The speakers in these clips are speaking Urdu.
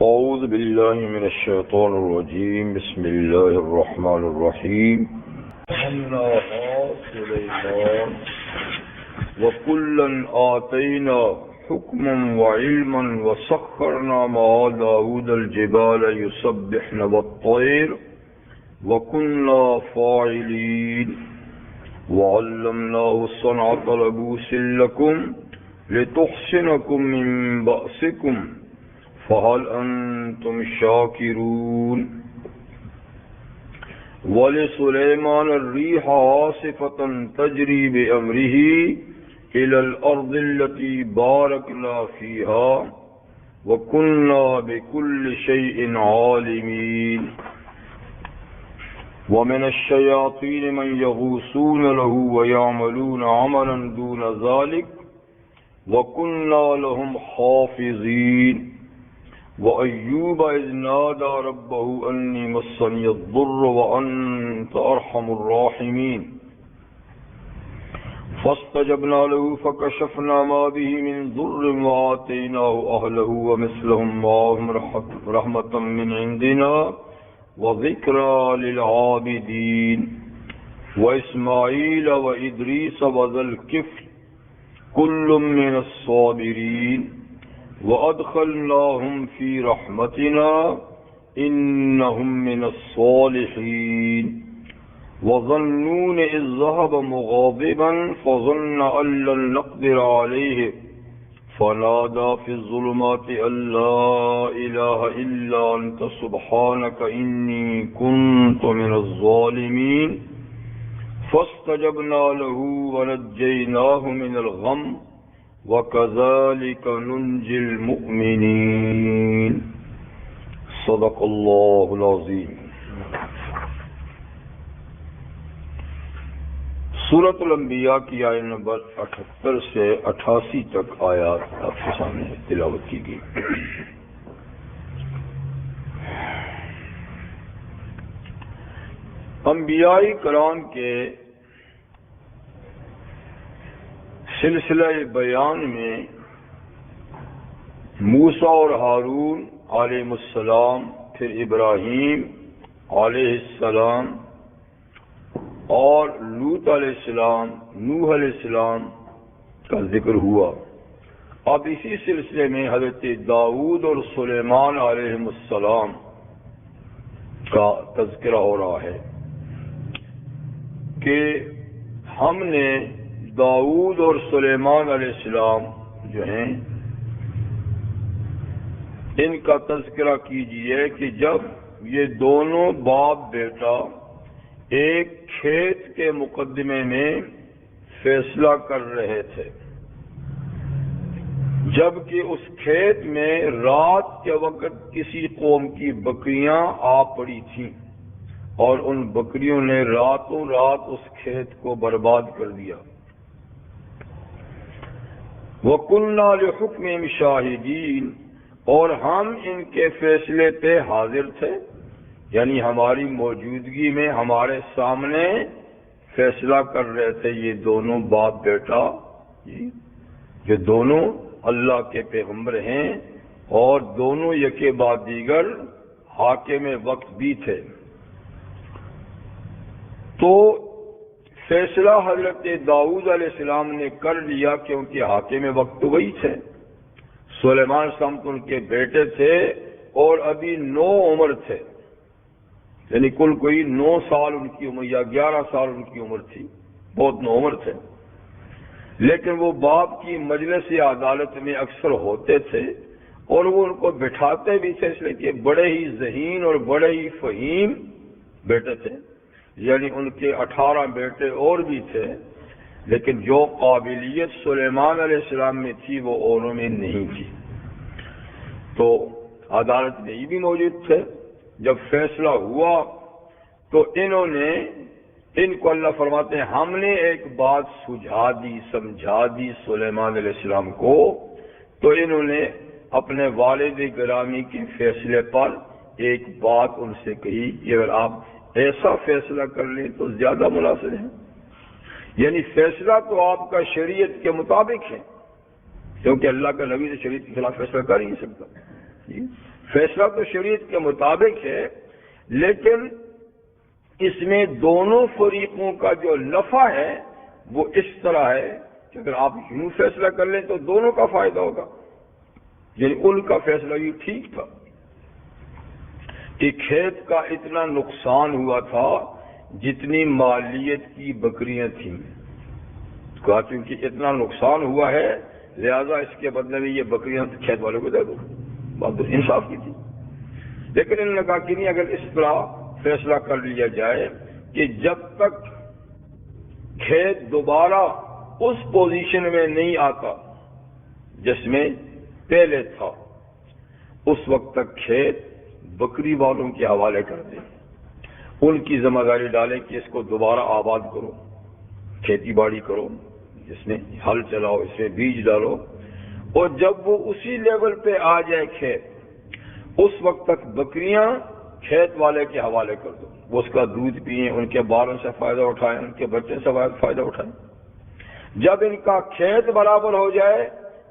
أعوذ بالله من الشيطان الرجيم بسم الله الرحمن الرحيم فهمناها سليمان وكلا آتينا حكما وعلما وسخرنا مع داود الجبال يسبحن والطير وكنا فاعلين وعلمناه صنعة لبوس لكم لتحصنكم من بأسكم فهل أنتم شاكرون ولسليمان الريح عاصفة تجري بأمره إلى الأرض التي باركنا فيها وكنا بكل شيء عالمين ومن الشياطين من يغوصون له ويعملون عملا دون ذلك وكنا لهم حافظين وأيوب إذ نادى ربه أني مسني الضر وأنت أرحم الراحمين فاستجبنا له فكشفنا ما به من ضر وآتيناه أهله ومثلهم معهم رحمة من عندنا وذكرى للعابدين وإسماعيل وإدريس وذا الكفل كل من الصابرين وأدخلناهم في رحمتنا إنهم من الصالحين وظنون إذ ذهب مغاضبا فظن أن لن نقدر عليه فنادى في الظلمات أن لا إله إلا أنت سبحانك إني كنت من الظالمين فاستجبنا له ونجيناه من الغم وَكَذَلِكَ نُنْجِي الْمُؤْمِنِينَ صدق اللہ العظیم۔ سورۃ الانبیاء کی آیت نمبر 78 سے 88 تک آیات آپ کے سامنے تلاوت کی گئی۔ انبیاء کرام کے سلسلہ بیان میں موسیٰ اور ہارون علیہ السلام، پھر ابراہیم علیہ السلام اور لوط علیہ السلام، نوح علیہ السلام کا ذکر ہوا۔ اب اسی سلسلے میں حضرت داؤد اور سلیمان علیہ السلام کا تذکرہ ہو رہا ہے کہ ہم نے داؤد اور سلیمان علیہ السلام جو ہیں ان کا تذکرہ کیجئے کہ جب یہ دونوں باپ بیٹا ایک کھیت کے مقدمے میں فیصلہ کر رہے تھے، جبکہ اس کھیت میں رات کے وقت کسی قوم کی بکریاں آ پڑی تھیں اور ان بکریوں نے راتوں رات اس کھیت کو برباد کر دیا۔ وَكُنَّا لِحُكْمِهِمْ شَاهِدِينَ، اور ہم ان کے فیصلے پہ حاضر تھے، یعنی ہماری موجودگی میں ہمارے سامنے فیصلہ کر رہے تھے یہ دونوں باپ بیٹا، یہ دونوں اللہ کے پیغمبر ہیں اور دونوں یکے بعد دیگر حاکم وقت بھی تھے۔ تو فیصلہ حضرت داؤد علیہ السلام نے کر لیا کیونکہ حاکم وقت تو وہی تھے۔ سلیمان السلام تو ان کے بیٹے تھے اور ابھی 9 عمر تھے، یعنی کل کوئی 9 سال ان کی عمر یا 11 سال ان کی عمر تھی، بہت 9 عمر تھے، لیکن وہ باپ کی مجلس عدالت میں اکثر ہوتے تھے اور وہ ان کو بٹھاتے بھی تھے، اس لیے کہ بڑے ہی ذہین اور بڑے ہی فہیم بیٹے تھے، یعنی ان کے 18 بیٹے اور بھی تھے، لیکن جو قابلیت سلیمان علیہ السلام میں تھی وہ اوروں میں نہیں تھی۔ تو عدالت میں یہ بھی موجود تھے۔ جب فیصلہ ہوا تو انہوں نے، ان کو اللہ فرماتے ہیں ہم نے ایک بات سجھا دی، سمجھا دی سلیمان علیہ السلام کو، تو انہوں نے اپنے والد گرامی کے فیصلے پر ایک بات ان سے کہی کہ اگر آپ ایسا فیصلہ کر لیں تو زیادہ مناسب ہے، یعنی فیصلہ تو آپ کا شریعت کے مطابق ہے، کیونکہ اللہ کا نبی سے شریعت کے خلاف فیصلہ کر ہی نہیں سکتا۔ فیصلہ تو شریعت کے مطابق ہے، لیکن اس میں دونوں فریقوں کا جو نفع ہے وہ اس طرح ہے کہ اگر آپ یوں فیصلہ کر لیں تو دونوں کا فائدہ ہوگا. یعنی ان کا فیصلہ یہ ٹھیک تھا کہ کھیت کا اتنا نقصان ہوا تھا جتنی مالیت کی بکریاں تھیں، کہا چونکہ اتنا نقصان ہوا ہے لہذا اس کے بدلے میں یہ بکریاں کھیت والوں کو دے دو. بات تو انصاف کی تھی. لیکن انہوں نے کہا کہ نہیں، اگر اس طرح فیصلہ کر لیا جائے کہ جب تک کھیت دوبارہ اس پوزیشن میں نہیں آتا جس میں پہلے تھا، اس وقت تک کھیت بکری والوں کے حوالے کر دیں، ان کی ذمہ داری ڈالیں کہ اس کو دوبارہ آباد کرو، کھیتی باڑی کرو، اس میں ہل چلاؤ، اس میں بیج ڈالو، اور جب وہ اسی لیول پہ آ جائے کھیت، اس وقت تک بکریاں کھیت والے کے حوالے کر دو، وہ اس کا دودھ پئیں، ان کے بالوں سے فائدہ اٹھائیں، ان کے بچے سے فائدہ اٹھائیں. جب ان کا کھیت برابر ہو جائے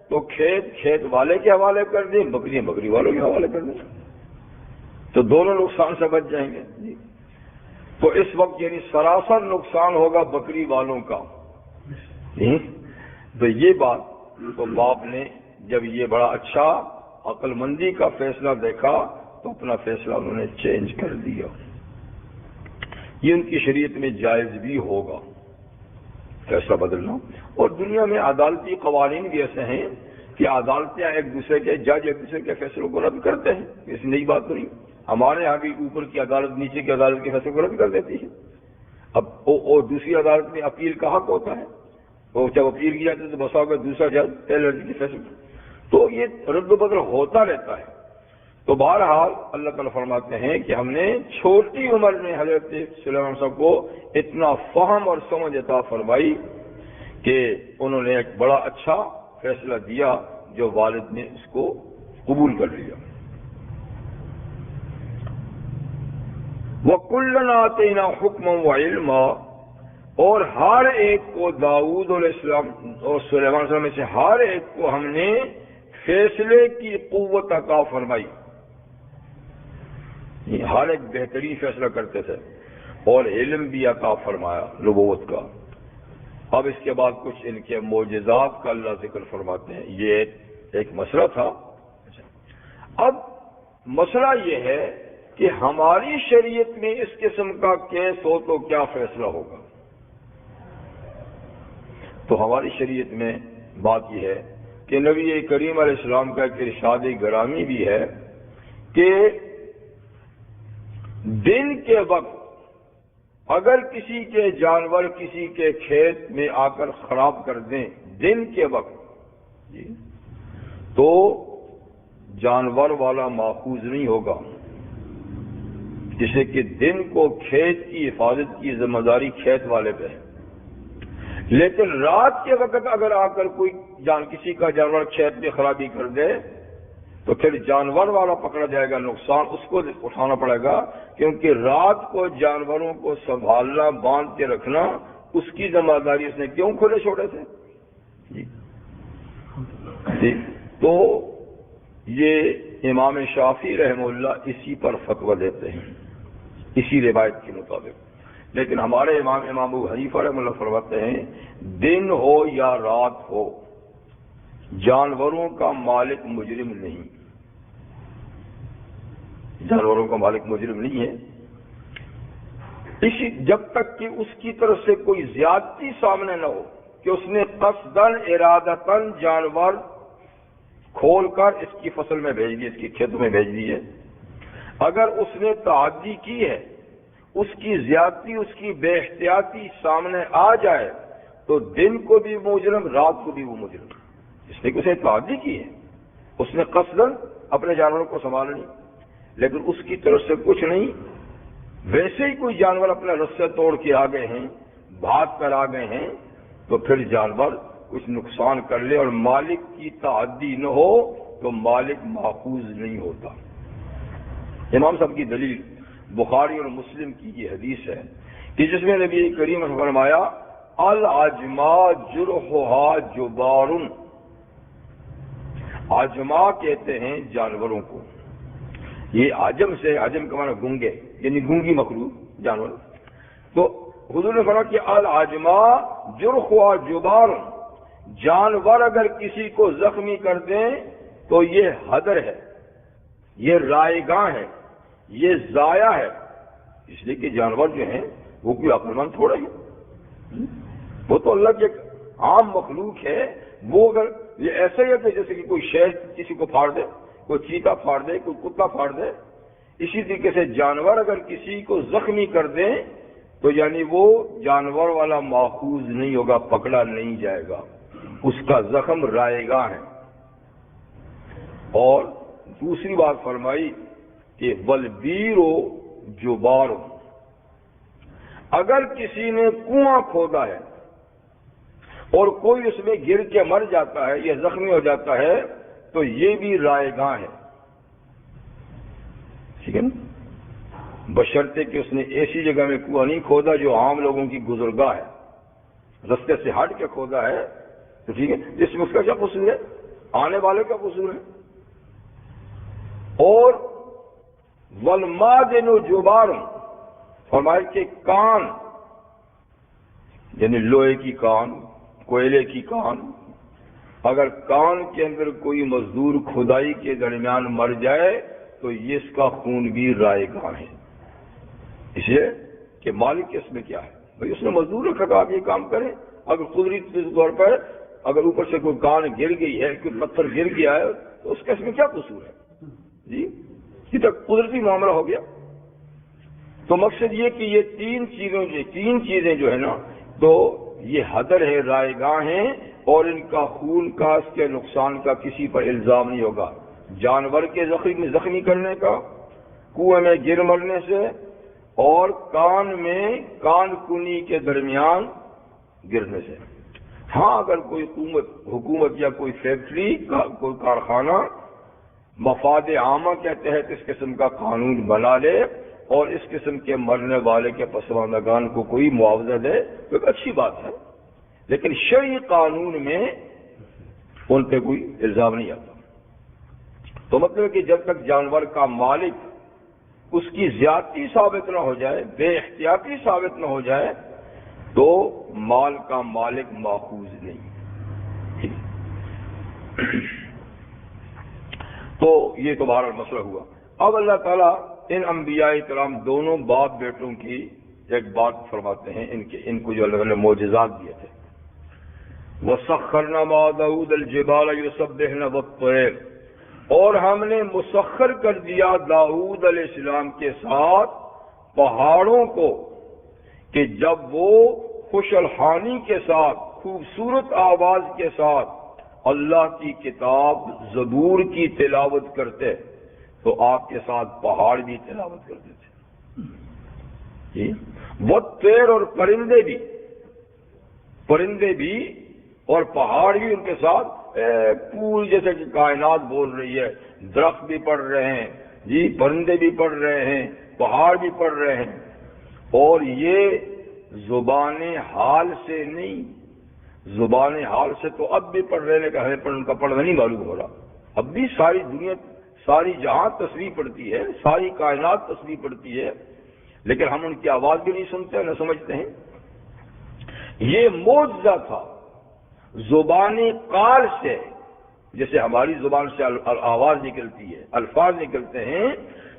تو کھیت والے کے حوالے کر دیں، بکریاں بکری والوں کے حوالے کر دیں، تو دونوں نقصان سے بچ جائیں گے. تو اس وقت یعنی سراسر نقصان ہوگا بکری والوں کا. تو یہ بات تو باپ نے جب یہ بڑا اچھا عقل مندی کا فیصلہ دیکھا تو اپنا فیصلہ انہوں نے چینج کر دیا. یہ ان کی شریعت میں جائز بھی ہوگا فیصلہ بدلنا. اور دنیا میں عدالتی قوانین بھی ایسے ہیں کہ عدالتیں ایک دوسرے کے جج ایک دوسرے کے فیصلوں کو رد کرتے ہیں. اس نئی بات نہیں. ہمارے یہاں بھی اوپر کی عدالت نیچے کی عدالت کے فیصلے کو رد کر دیتی ہے. اب اور دوسری عدالت میں اپیل کا حق ہوتا ہے، وہ جب اپیل کی جاتی ہے تو بسا ہوگا دوسرا جج پہلے کے فیصلے، تو یہ رد و بدل ہوتا رہتا ہے. تو بہرحال اللہ تعالیٰ فرماتے ہیں کہ ہم نے چھوٹی عمر میں حضرت سلیمان صاحب کو اتنا فہم اور سمجھ عطا فرمائی کہ انہوں نے ایک بڑا اچھا فیصلہ دیا جو والد نے اس کو قبول کر لیا. وَكُلًّا آتَيْنَا حُكْمًا وَعِلْمًا، اور ہر ایک کو داؤد علیہ السلام اور سلیمان علیہ السلام میں سے ہر ایک کو ہم نے فیصلے کی قوت عطا فرمائی. ہر ایک بہترین فیصلہ کرتے تھے اور علم بھی عطا فرمایا نبوت کا. اب اس کے بعد کچھ ان کے معجزات کا اللہ ذکر فرماتے ہیں. یہ ایک مسئلہ تھا. اب مسئلہ یہ ہے کہ ہماری شریعت میں اس قسم کا کیس ہو تو کیا فیصلہ ہوگا. تو ہماری شریعت میں بات یہ ہے کہ نبی کریم علیہ السلام کا ایک ارشاد گرامی بھی ہے کہ دن کے وقت اگر کسی کے جانور کسی کے کھیت میں آ کر خراب کر دیں دن کے وقت تو جانور والا ماخوذ نہیں ہوگا، جسے کہ دن کو کھیت کی حفاظت کی ذمہ داری کھیت والے پہ ہے. لیکن رات کے وقت اگر آ کر کوئی کسی کا جانور کھیت میں خرابی کر دے تو پھر جانور والا پکڑا جائے گا، نقصان اس کو اٹھانا پڑے گا، کیونکہ رات کو جانوروں کو سنبھالنا باندھ کے رکھنا اس کی ذمہ داری اس نے کیوں کھلے چھوڑے تھے. جی تو یہ امام شافعی رحمہ اللہ اسی پر فتویٰ دیتے ہیں، اسی روایت کے مطابق. لیکن ہمارے امام ابو حنیفہ رحمہ اللہ فرماتے ہیں دن ہو یا رات ہو جانوروں کا مالک مجرم نہیں، جانوروں کا مالک مجرم نہیں ہے. جب تک کہ اس کی طرف سے کوئی زیادتی سامنے نہ ہو کہ اس نے قصداً ارادتاً جانور کھول کر اس کی فصل میں بھیج دی، اس کی کھیتوں میں بھیج دی ہے. اگر اس نے تعدی کی ہے، اس کی زیادتی اس کی بے احتیاطی سامنے آ جائے تو دن کو بھی مجرم رات کو بھی وہ مجرم. اس نے اسے تعدی کی ہے، اس نے قصداً اپنے جانوروں کو سنبھالا نہیں، لیکن اس کی طرف سے کچھ نہیں. ویسے ہی کوئی جانور اپنے رسے توڑ کے آ گئے ہیں، بھاگ کر آ گئے ہیں، تو پھر جانور کچھ نقصان کر لے اور مالک کی تعدی نہ ہو تو مالک ماخوذ نہیں ہوتا. امام صاحب کی دلیل بخاری اور مسلم کی یہ حدیث ہے کہ جس میں نبی کریم نے فرمایا العجما جرحھا جبار. عجما کہتے ہیں جانوروں کو، یہ عجم سے، عجم کا معنی گونگے، یعنی گونگی مخلوق جانور. تو حضور نے فرمایا کہ العجما جرح و جبار، جانور اگر کسی کو زخمی کر دیں تو یہ حدر ہے، یہ رائے گاہ ہے، یہ ضائع ہے. اس لیے کہ جانور جو ہیں وہ کوئی عقل مند تھوڑے ہیں، وہ تو اللہ کی ایک عام مخلوق ہے. وہ اگر یہ ایسا ہی ہے کہ جیسے کہ کوئی شہر کسی کو پھاڑ دے، کوئی چیتا پھاڑ دے، کوئی کتا پھاڑ دے، اسی طریقے سے جانور اگر کسی کو زخمی کر دیں تو یعنی وہ جانور والا ماخوذ نہیں ہوگا، پکڑا نہیں جائے گا، اس کا زخم رائے گاہ ہے. اور دوسری بات فرمائی کہ بلبیر و جبار، اگر کسی نے کنواں کھودا ہے اور کوئی اس میں گر کے مر جاتا ہے یا زخمی ہو جاتا ہے تو یہ بھی رائے گاہ ہے. ٹھیک ہے نا، بشرطے کہ اس نے ایسی جگہ میں کنواں نہیں کھودا جو عام لوگوں کی گزرگاہ ہے، رستے سے ہٹ کے کھودا ہے تو ٹھیک ہے، جس میں اس کا کیا قصور ہے، آنے والے کا قصور ہے. اور والمادن جبار، فرمایا کہ کان، یعنی لوہے کی کان، کوئلے کی کان، اگر کان کے اندر کوئی مزدور کھدائی کے درمیان مر جائے تو یہ اس کا خون بھی رائے گاہ ہے. اس لیے کہ مالک اس میں کیا ہے، بھائی اس نے مزدور رکھا کہ آپ یہ کام کریں. اگر قدرتی طور پر اگر اوپر سے کوئی کان گر گئی ہے، کوئی پتھر گر گیا ہے تو اس کا اس میں کیا قصور ہے جی، یہ تو قدرتی معاملہ ہو گیا. تو مقصد یہ کہ یہ تین چیزیں جو ہے نا، تو یہ حدر ہے، رائے گاہ ہیں، اور ان کا خون کا، اس کے نقصان کا کسی پر الزام نہیں ہوگا. جانور کے زخمی کرنے کا، کنویں میں گر مرنے سے، اور کان میں کان کنی کے درمیان گرنے سے. ہاں اگر کوئی حکومت یا کوئی فیکٹری، کوئی کارخانہ مفاد عامہ کے تحت اس قسم کا قانون بنا لے اور اس قسم کے مرنے والے کے پسماندگان کو کوئی معاوضہ دے تو ایک اچھی بات ہے، لیکن شرعی قانون میں ان پہ کوئی الزام نہیں آتا. تو مطلب ہے کہ جب تک جانور کا مالک اس کی زیادتی ثابت نہ ہو جائے، بے احتیاطی ثابت نہ ہو جائے، تو مال کا مالک ماخوذ نہیں. تو یہ تو بہرحال مسئلہ ہوا. اب اللہ تعالیٰ ان انبیاء کرام دونوں باپ بیٹوں کی ایک بات فرماتے ہیں، ان کو جو اللہ نے معجزات دیے تھے. وَسَخَّرْنَا مَعَ دَاوُودَ الْجِبَالَ يُسَبِّحْنَ وَالطَّيْرَ، اور ہم نے مسخر کر دیا داؤد علیہ السلام کے ساتھ پہاڑوں کو کہ جب وہ خوش الحانی کے ساتھ، خوبصورت آواز کے ساتھ اللہ کی کتاب زبور کی تلاوت کرتے تو آپ کے ساتھ پہاڑ بھی تلاوت کرتے تھے. وہ طیر، اور پرندے بھی اور پہاڑ بھی ان کے ساتھ، پوری جیسے کہ کائنات بول رہی ہے، درخت بھی پڑھ رہے ہیں جی، پرندے بھی پڑھ رہے ہیں، پہاڑ بھی پڑھ رہے ہیں. اور یہ زبان حال سے نہیں، زبان حال سے تو اب بھی پڑھ رہے ہیں کہ ہمیں ان کا پڑھنا نہیں معلوم ہو رہا. اب بھی ساری دنیا، ساری جہاں تسبیح پڑھتی ہے، ساری کائنات تسبیح پڑھتی ہے، لیکن ہم ان کی آواز بھی نہیں سنتے، نہ سمجھتے ہیں. یہ معجزہ تھا زبان قال سے، جیسے ہماری زبان سے آواز نکلتی ہے، الفاظ نکلتے ہیں،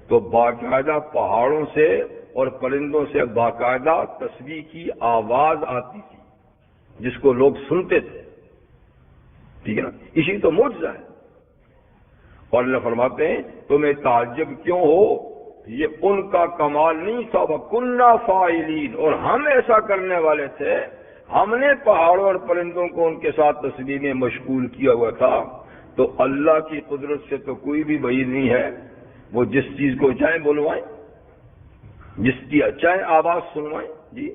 تو باقاعدہ پہاڑوں سے اور پرندوں سے باقاعدہ تسبیح کی آواز آتی تھی جس کو لوگ سنتے تھے. ٹھیک ہے نا، اسی تو معجزہ ہے. اور اللہ فرماتے ہیں تمہیں تعجب کیوں ہو، یہ ان کا کمال نہیں تھا. وَكُنَّا فَاعِلِينَ، اور ہم ایسا کرنے والے تھے، ہم نے پہاڑوں اور پرندوں کو ان کے ساتھ تسبیح میں مشغول کیا ہوا تھا. تو اللہ کی قدرت سے تو کوئی بھی بعید نہیں ہے، وہ جس چیز کو چاہیں بلوائیں، جس کی چاہیں آواز سنوائیں جی.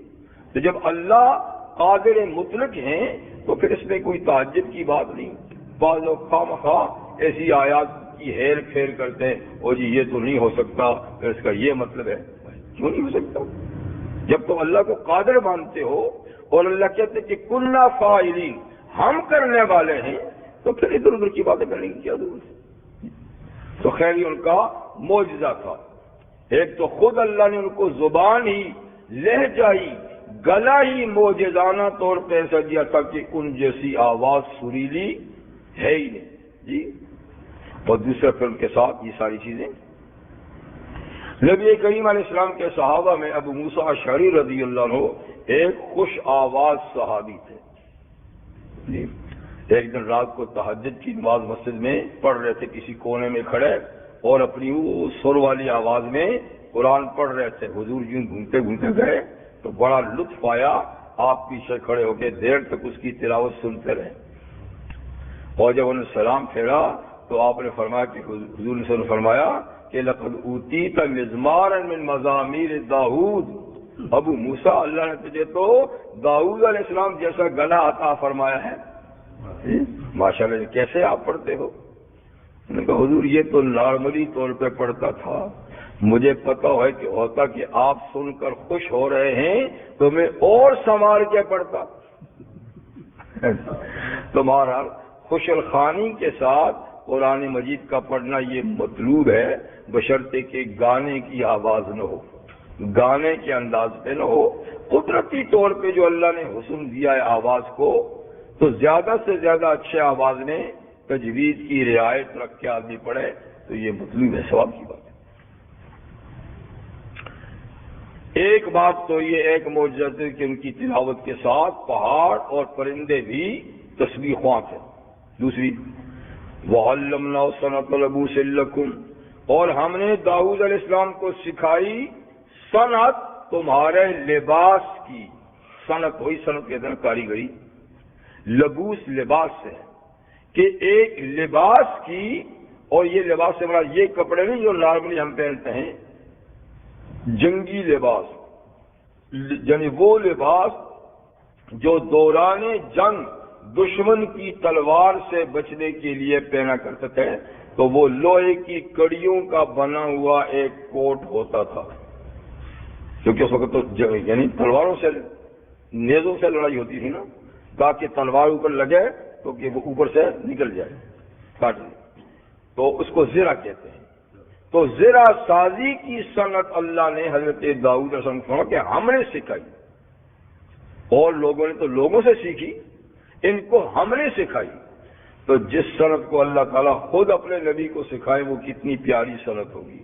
تو جب اللہ قادر مطلق ہیں تو پھر اس میں کوئی تعجب کی بات نہیں. بعض لوگ خواہ ایسی آیات کی ہیر پھیر کرتے ہیں، اور جی یہ تو نہیں ہو سکتا، پھر اس کا یہ مطلب ہے. کیوں نہیں ہو سکتا؟ جب تم اللہ کو قادر مانتے ہو اور اللہ کہتے کہ کننا فاعلین، ہم کرنے والے ہیں، تو پھر ادھر ادھر کی باتیں کرنے کی کیا ضرورت ہے؟ تو خیر ان کا معجزہ تھا۔ ایک تو خود اللہ نے ان کو زبان ہی، لہجہ ہی، گلا ہی معجزانہ طور پہ ایسا دیا تھا کہ ان جیسی آواز سریلی ہے ہی نہیں جی۔ اور دوسرے پھر ان کے ساتھ یہ ساری چیزیں، نبی کریم علیہ السلام کے صحابہ میں ابو موسیٰ اشعری رضی اللہ عنہ ایک خوش آواز صحابی تھے جی۔ ایک دن رات کو تہجد کی نماز مسجد میں پڑھ رہے تھے، کسی کونے میں کھڑے اور اپنی وہ سر والی آواز میں قرآن پڑھ رہے تھے۔ حضور یوں گھومتے گھومتے گئے تو بڑا لطف آیا، آپ پیچھے کھڑے ہو کے دیر تک اس کی تلاوت سنتے رہے، اور جب انہوں نے سلام پھیرا تو آپ نے فرمایا کہ حضور نے فرمایا کہ لقد اوتیت مزمارا من مزامیر داؤد، ابو موسیٰ اللہ نے تجھے تو داؤد علیہ السلام جیسا گلا عطا فرمایا ہے۔ ماشاءاللہ کیسے آپ پڑھتے ہو؟ میں نے کہا حضور یہ تو نارملی طور پہ پڑھتا تھا، مجھے پتا ہے کہ ہوتا کہ آپ سن کر خوش ہو رہے ہیں تو میں اور سنوار کے پڑھتا۔ تمہارا خوش الخانی کے ساتھ قرآن مجید کا پڑھنا یہ مطلوب ہے، بشرطے کہ گانے کی آواز نہ ہو، گانے کے انداز پہ نہ ہو۔ قدرتی طور پہ جو اللہ نے حسن دیا ہے آواز کو، تو زیادہ سے زیادہ اچھے آواز میں تجوید کی رعایت رکھ کے آدمی پڑھے تو یہ مطلوب ہے، ثواب کی بات ہے۔ ایک بات تو یہ ایک معجزہ ہے کہ ان کی تلاوت کے ساتھ پہاڑ اور پرندے بھی تسبیح خواں تھے۔ دوسری وَعَلَّمْنَا صَنْعَةَ لَبُوسٍ لَكُمْ، اور ہم نے داؤد علیہ السلام کو سکھائی صنعت تمہارے لباس کی۔ صنعت وہی صنعت کہتے ہیں کاریگری، لبوس لباس سے ہے کہ ایک لباس کی، اور یہ لباس سے مراد یہ کپڑے نہیں جو نارملی ہم پہنتے ہیں، جنگی لباس، یعنی وہ لباس جو دوران جنگ دشمن کی تلوار سے بچنے کے لیے پہنا کرتے تھے، تو وہ لوہے کی کڑیوں کا بنا ہوا ایک کوٹ ہوتا تھا، کیونکہ اس وقت تو یعنی تلواروں سے، نیزوں سے لڑائی ہوتی تھی نا، تاکہ تلوار اوپر لگے تو کہ وہ اوپر سے نکل جائے، کاٹ لے، تو اس کو زرہ کہتے ہیں۔ تو زرہ سازی کی صنعت اللہ نے حضرت داؤد علیہ السلام کو کہ ہم نے سکھائی، اور لوگوں نے تو لوگوں سے سیکھی، ان کو ہم نے سکھائی۔ تو جس صنعت کو اللہ تعالیٰ خود اپنے نبی کو سکھائے وہ کتنی پیاری صنعت ہوگی۔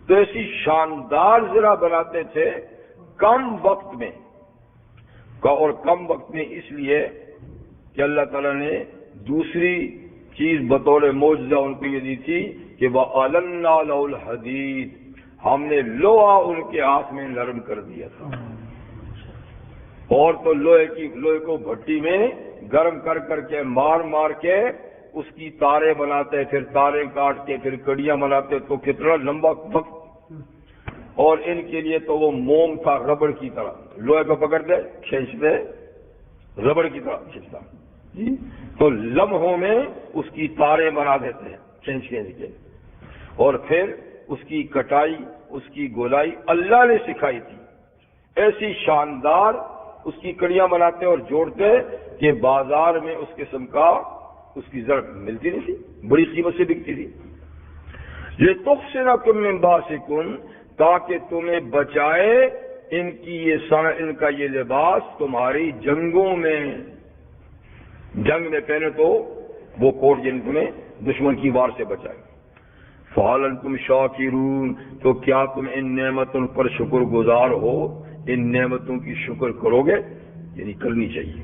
تو ایسی شاندار زرہ بناتے تھے کم وقت میں، اور کم وقت میں اس لیے کہ اللہ تعالیٰ نے دوسری چیز بطور معجزہ ان کو یہ دی تھی کہ وَأَلَنَّا لَهُ الْحَدِيدَ، ہم نے لوہا ان کے ہاتھ میں نرم کر دیا تھا۔ اور تو لوہے کو بھٹی میں گرم کر کر کے مار مار کے اس کی تارے بناتے، پھر تارے کاٹ کے پھر کڑیاں بناتے، تو کتنا لمبا وقت۔ اور ان کے لیے تو وہ موم تھا ربڑ کی طرح، لوہے کو پکڑتے کھینچتے ربڑ کی طرح کھینچتا جی، تو لمحوں میں اس کی تارے بنا دیتے ہیں کھینچ کے، اور پھر اس کی کٹائی، اس کی گولائی اللہ نے سکھائی تھی۔ ایسی شاندار اس کی کڑیاں بناتے اور جوڑتے کہ بازار میں اس قسم کا اس کی ضرب ملتی نہیں تھی، بڑی قیمت سے بکتی تھی۔ لِتُحْصِنَكُم مِّن بَأْسِكُمْ، تاکہ تمہیں بچائے ان کا یہ لباس تمہاری جنگوں میں، جنگ میں پہنے تو وہ کوٹ جن تمہیں دشمن کی وار سے بچائے۔ فَهَلْ أَنْتُمْ شَاكِرُونَ، تو کیا تم ان نعمتوں پر شکر گزار ہو؟ ان نعمتوں کی شکر کرو گے، یعنی کرنی چاہیے۔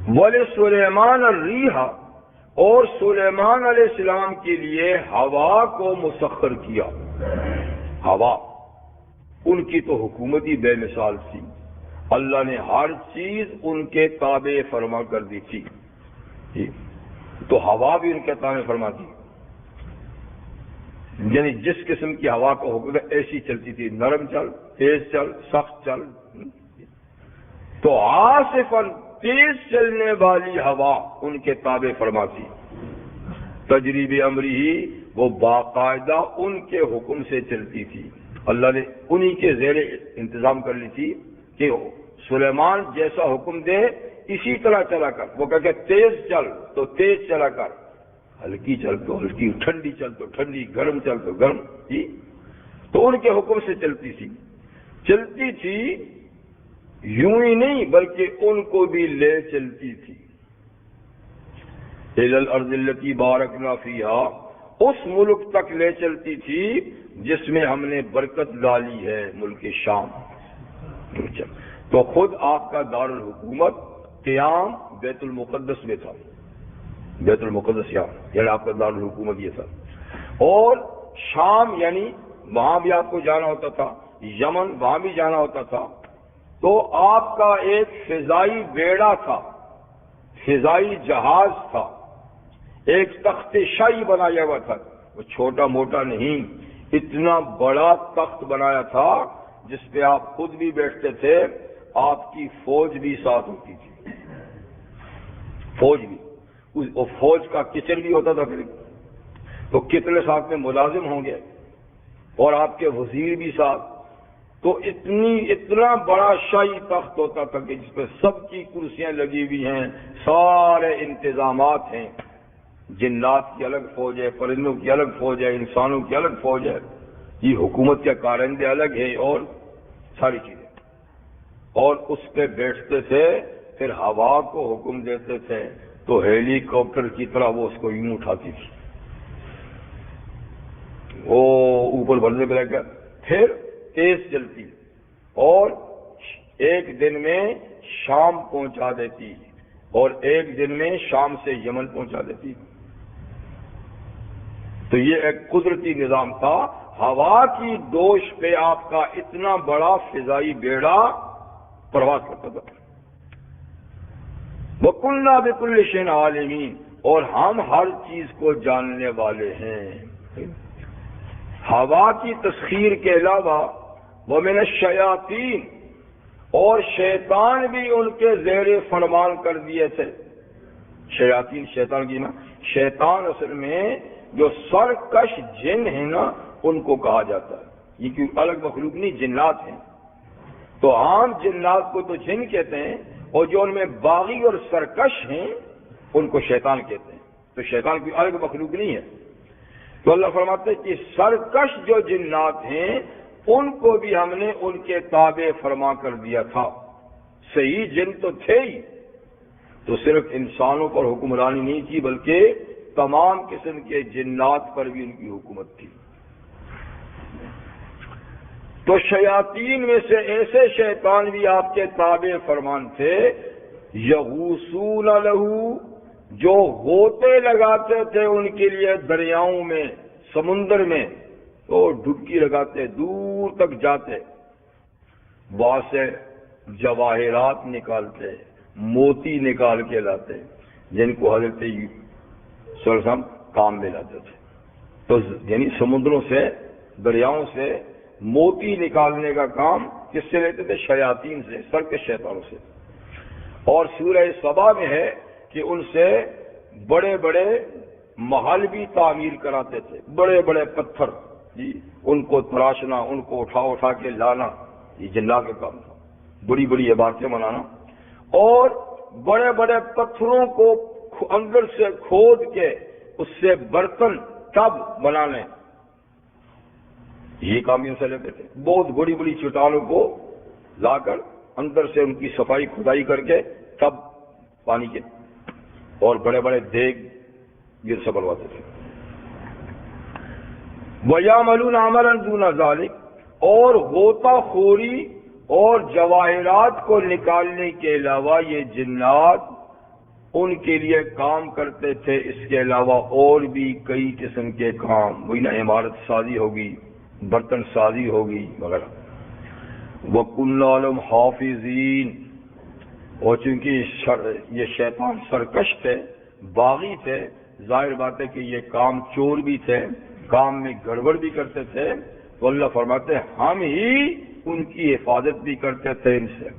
وَلِسُلَيْمَانَ الرِّيحَ، اور سلیمان علیہ السلام کے لیے ہوا کو مسخر کیا۔ ہوا ان کی تو حکومتی بے مثال تھی، اللہ نے ہر چیز ان کے تابع فرما کر دی تھی، تو ہوا بھی ان کے تابع فرما دی، یعنی جس قسم کی ہوا کا حکم ایسی چلتی تھی، نرم چل، تیز چل، سخت چل۔ تو عاصفاً، تیز چلنے والی ہوا ان کے تابع فرماتی، تجریب امری ہی، وہ باقاعدہ ان کے حکم سے چلتی تھی، اللہ نے انہی کے زیر انتظام کر لی تھی کہ سلیمان جیسا حکم دے اسی طرح چلا کر، وہ کہتے تیز چل تو تیز چلا کر، ہلکی چل تو ہلکی، ٹھنڈی چل تو ٹھنڈی، گرم چل تو گرم جی، تو ان کے حکم سے چلتی تھی، یوں ہی نہیں بلکہ ان کو بھی لے چلتی تھی۔ إِلَى الْأَرْضِ الَّتِي بَارَكْنَا فِيهَا، اس ملک تک لے چلتی تھی جس میں ہم نے برکت ڈالی ہے، ملک شام۔ تو خود آپ کا دارالحکومت قیام بیت المقدس میں تھا، بیت المقدس یعنی آپ کا دارالحکومت یہ تھا، اور شام یعنی وہاں بھی آپ کو جانا ہوتا تھا، یمن وہاں بھی جانا ہوتا تھا۔ تو آپ کا ایک فضائی بیڑا تھا، فضائی جہاز تھا، ایک تخت شاہی بنایا ہوا تھا، وہ چھوٹا موٹا نہیں، اتنا بڑا تخت بنایا تھا جس پہ آپ خود بھی بیٹھتے تھے، آپ کی فوج بھی ساتھ ہوتی تھی، فوج بھی، وہ فوج کا کچن بھی ہوتا تھا پھر، تو کتنے ساتھ میں ملازم ہوں گے اور آپ کے وزیر بھی ساتھ، تو اتنا بڑا شاہی تخت ہوتا تھا کہ جس پہ سب کی کرسیاں لگی ہوئی ہیں، سارے انتظامات ہیں، جنات کی الگ فوج ہے، پرندوں کی الگ فوج ہے، انسانوں کی الگ فوج ہے، یہ حکومت کے کارندے الگ ہیں اور ساری چیزیں، اور اس پہ بیٹھتے تھے، پھر ہوا کو حکم دیتے تھے تو ہیلی کاپٹر کی طرح وہ اس کو یوں اٹھاتی تھی، وہ اوپر بڑھنے پہ لگ کر پھر تیز چلتی اور ایک دن میں شام پہنچا دیتی اور ایک دن میں شام سے یمن پہنچا دیتی۔ تو یہ ایک قدرتی نظام تھا، ہوا کی دوش پہ آپ کا اتنا بڑا فضائی بیڑا پرواز کرتا تھا۔ وَكُنَّا بِكُلِّ شَيْءٍ عَالِمِينَ، اور ہم ہر چیز کو جاننے والے ہیں۔ ہوا کی تسخیر کے علاوہ وَمِنَ الشَّيَاطِينِ، اور شیطان بھی ان کے زیر فرمان کر دیے تھے۔ شیاطین، شیطان کی نا، شیطان اصل میں جو سرکش جن ہیں نا ان کو کہا جاتا ہے، یہ کوئی الگ مخلوق نہیں، جنات ہیں، تو عام جنات کو تو جن کہتے ہیں، اور جو ان میں باغی اور سرکش ہیں ان کو شیطان کہتے ہیں، تو شیطان کوئی الگ مخلوق نہیں ہے۔ تو اللہ فرماتے ہیں کہ سرکش جو جنات ہیں ان کو بھی ہم نے ان کے تابع فرما کر دیا تھا۔ صحیح جن تو تھے ہی، تو صرف انسانوں پر حکمرانی نہیں تھی بلکہ تمام قسم کے جنات پر بھی ان کی حکومت تھی۔ تو شیاطین میں سے ایسے شیطان بھی آپ کے تابع فرمان تھے، یغوصون لہو، جو غوطے لگاتے تھے ان کے لیے دریاؤں میں، سمندر میں، تو ڈبکی لگاتے، دور تک جاتے، وہاں سے جواہرات نکالتے، موتی نکال کے لاتے، جن کو حضرت صلی اللہ علیہ وسلم کام میں لاتے تھے۔ تو یعنی سمندروں سے، دریاؤں سے موتی نکالنے کا کام کس سے لیتے تھے؟ شیاطین سے، سرکش شیطانوں سے۔ اور سورہ سبا میں ہے کہ ان سے بڑے بڑے محل بھی تعمیر کراتے تھے، بڑے بڑے پتھر جی، ان کو تراشنا، ان کو اٹھا اٹھا کے لانا، یہ جنات کا کام تھا، بڑی بڑی عبادتیں منانا، اور بڑے بڑے پتھروں کو اندر سے کھود کے اس سے برتن ٹب بنانے، یہ کام ان سے لیتے تھے۔ بہت بڑی بڑی چٹانوں کو لا کر اندر سے ان کی صفائی کھدائی کر کے ٹب پانی کے، اور بڑے بڑے دیگ یہ سب بنواتے تھے۔ وَيَعْمَلُونَ عَمَلًا دُونَ ذَلِكَ، اور غوطہ خوری اور جواہرات کو نکالنے کے علاوہ یہ جنات ان کے لیے کام کرتے تھے، اس کے علاوہ اور بھی کئی قسم کے کام، وہی نا، عمارت سازی ہوگی، برتن سازی ہوگی وغیرہ۔ وَكُنَّا لَهُمْ حَافِظِينَ، اور چونکہ یہ شیطان سرکش تھے، باغی تھے، ظاہر بات ہے کہ یہ کام چور بھی تھے، کام میں گڑبڑ بھی کرتے تھے، تو اللہ فرماتے ہیں ہم ہی ان کی حفاظت بھی کرتے تھے ان سے۔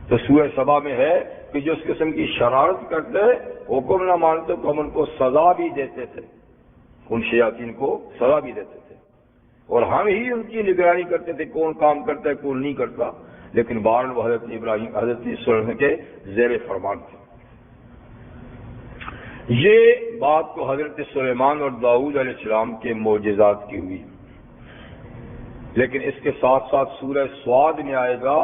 تو سورہ سبا میں ہے کہ جو اس قسم کی شرارت کرتے، حکم نہ مانتے، تو ہم ان کو سزا بھی دیتے تھے، ان شیاطین کو سزا بھی دیتے تھے، اور ہم ہی ان کی نگرانی کرتے تھے کون کام کرتا ہے کون نہیں کرتا، لیکن بہرحال وہ حضرت ابراہیم، حضرت صلی اللہ علیہ وسلم کے زیر فرمان تھے۔ یہ بات تو حضرت سلیمان اور داؤد علیہ السلام کے معجزات کی ہوئی، لیکن اس کے ساتھ ساتھ سورہ سواد میں آئے گا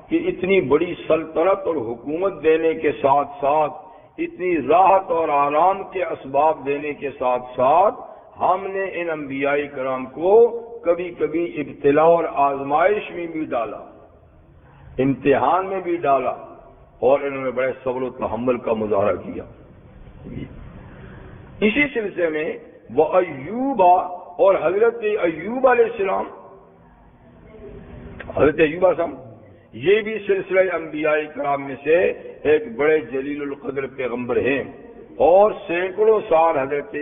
کہ اتنی بڑی سلطنت اور حکومت دینے کے ساتھ ساتھ، اتنی راحت اور آرام کے اسباب دینے کے ساتھ ساتھ، ہم نے ان انبیاء کرام کو کبھی کبھی ابتلا اور آزمائش میں بھی ڈالا، امتحان میں بھی ڈالا، اور انہوں نے بڑے صبر و تحمل کا مظاہرہ کیا۔ اسی سلسلے میں وہ ایوب اور حضرت ایوب علیہ السلام، حضرت ایوب علیہ السلام یہ بھی سلسلہ انبیاء کرام میں سے ایک بڑے جلیل القدر پیغمبر ہیں، اور سینکڑوں سال حضرت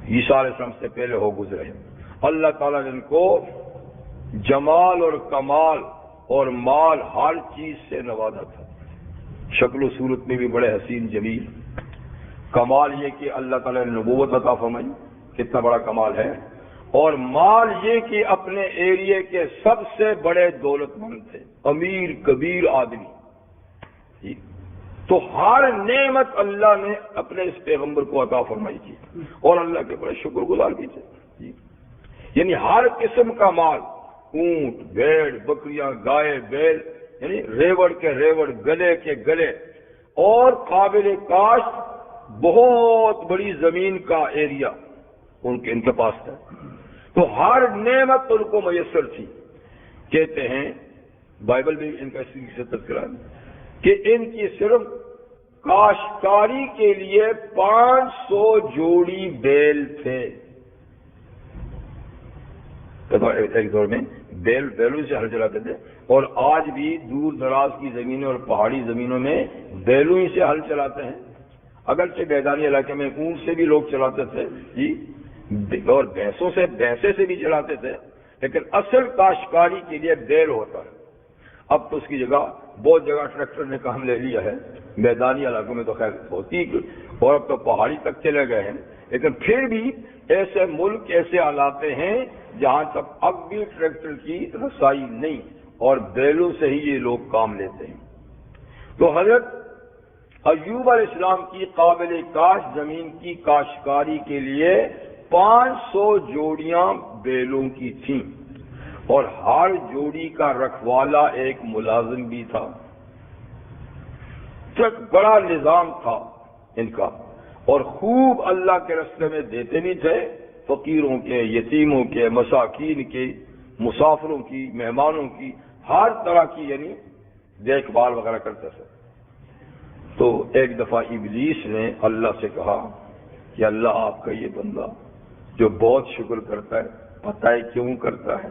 عیسیٰ علیہ السلام سے پہلے ہو گزرے ہیں۔ اللہ تعالیٰ نے ان کو جمال اور کمال اور مال ہر چیز سے نوازا تھا، شکل و صورت میں بھی بڑے حسین جمیل۔ کمال یہ کہ اللہ تعالیٰ نے نبوت عطا فرمائی، کتنا بڑا کمال ہے، اور مال یہ کہ اپنے ایریے کے سب سے بڑے دولت مند تھے، امیر کبیر آدمی۔ تو ہر نعمت اللہ نے اپنے اس پیغمبر کو عطا فرمائی تھی، اور اللہ کے بڑے شکر گزار بھی تھے۔ یعنی ہر قسم کا مال، اونٹ، بھیڑ، بکریاں، گائے، بیل، یعنی ریوڑ کے ریوڑ، گلے کے گلے، اور قابل کاشت بہت بڑی زمین کا ایریا ان کے پاس تھا۔ تو ہر نعمت ان کو میسر تھی۔ کہتے ہیں بائبل میں ان کا اسی سے تذکرہ ہے کہ ان کی صرف کاشتکاری کے لیے 500 جوڑی بیل تھے۔ ایک دور میں بیلوں سے ہل چلاتے تھے، اور آج بھی دور دراز کی زمینوں اور پہاڑی زمینوں میں بیلوں ہی سے ہل چلاتے ہیں۔ اگرچہ میدانی علاقے میں اونٹ سے بھی لوگ چلاتے تھے جی، اور بھینسے سے بھی چلاتے تھے، لیکن اصل کاشتکاری کے لیے بیل ہوتا ہے۔ اب تو اس کی جگہ بہت جگہ ٹریکٹر نے کام لے لیا ہے، میدانی علاقوں میں تو خیر ہوتی، اور اب تو پہاڑی تک چلے گئے ہیں، لیکن پھر بھی ایسے ملک ایسے علاقے ہیں جہاں تک اب بھی ٹریکٹر کی رسائی نہیں، اور بیلوں سے ہی یہ لوگ کام لیتے ہیں۔ تو حضرت ایوب علیہ السلام کی قابل کاشت زمین کی کاشتکاری کے لیے 500 جوڑیاں بیلوں کی تھیں، اور ہر جوڑی کا رکھوالا ایک ملازم بھی تھا۔ تو ایک بڑا نظام تھا ان کا، اور خوب اللہ کے راستے میں دیتے بھی تھے، فقیروں کے، یتیموں کے، مساکین کے، مسافروں کی، مہمانوں کی، ہر طرح کی یعنی دیکھ بھال وغیرہ کرتے تھے۔ تو ایک دفعہ ابلیس نے اللہ سے کہا کہ اللہ آپ کا یہ بندہ جو بہت شکر کرتا ہے، پتہ ہے کیوں کرتا ہے؟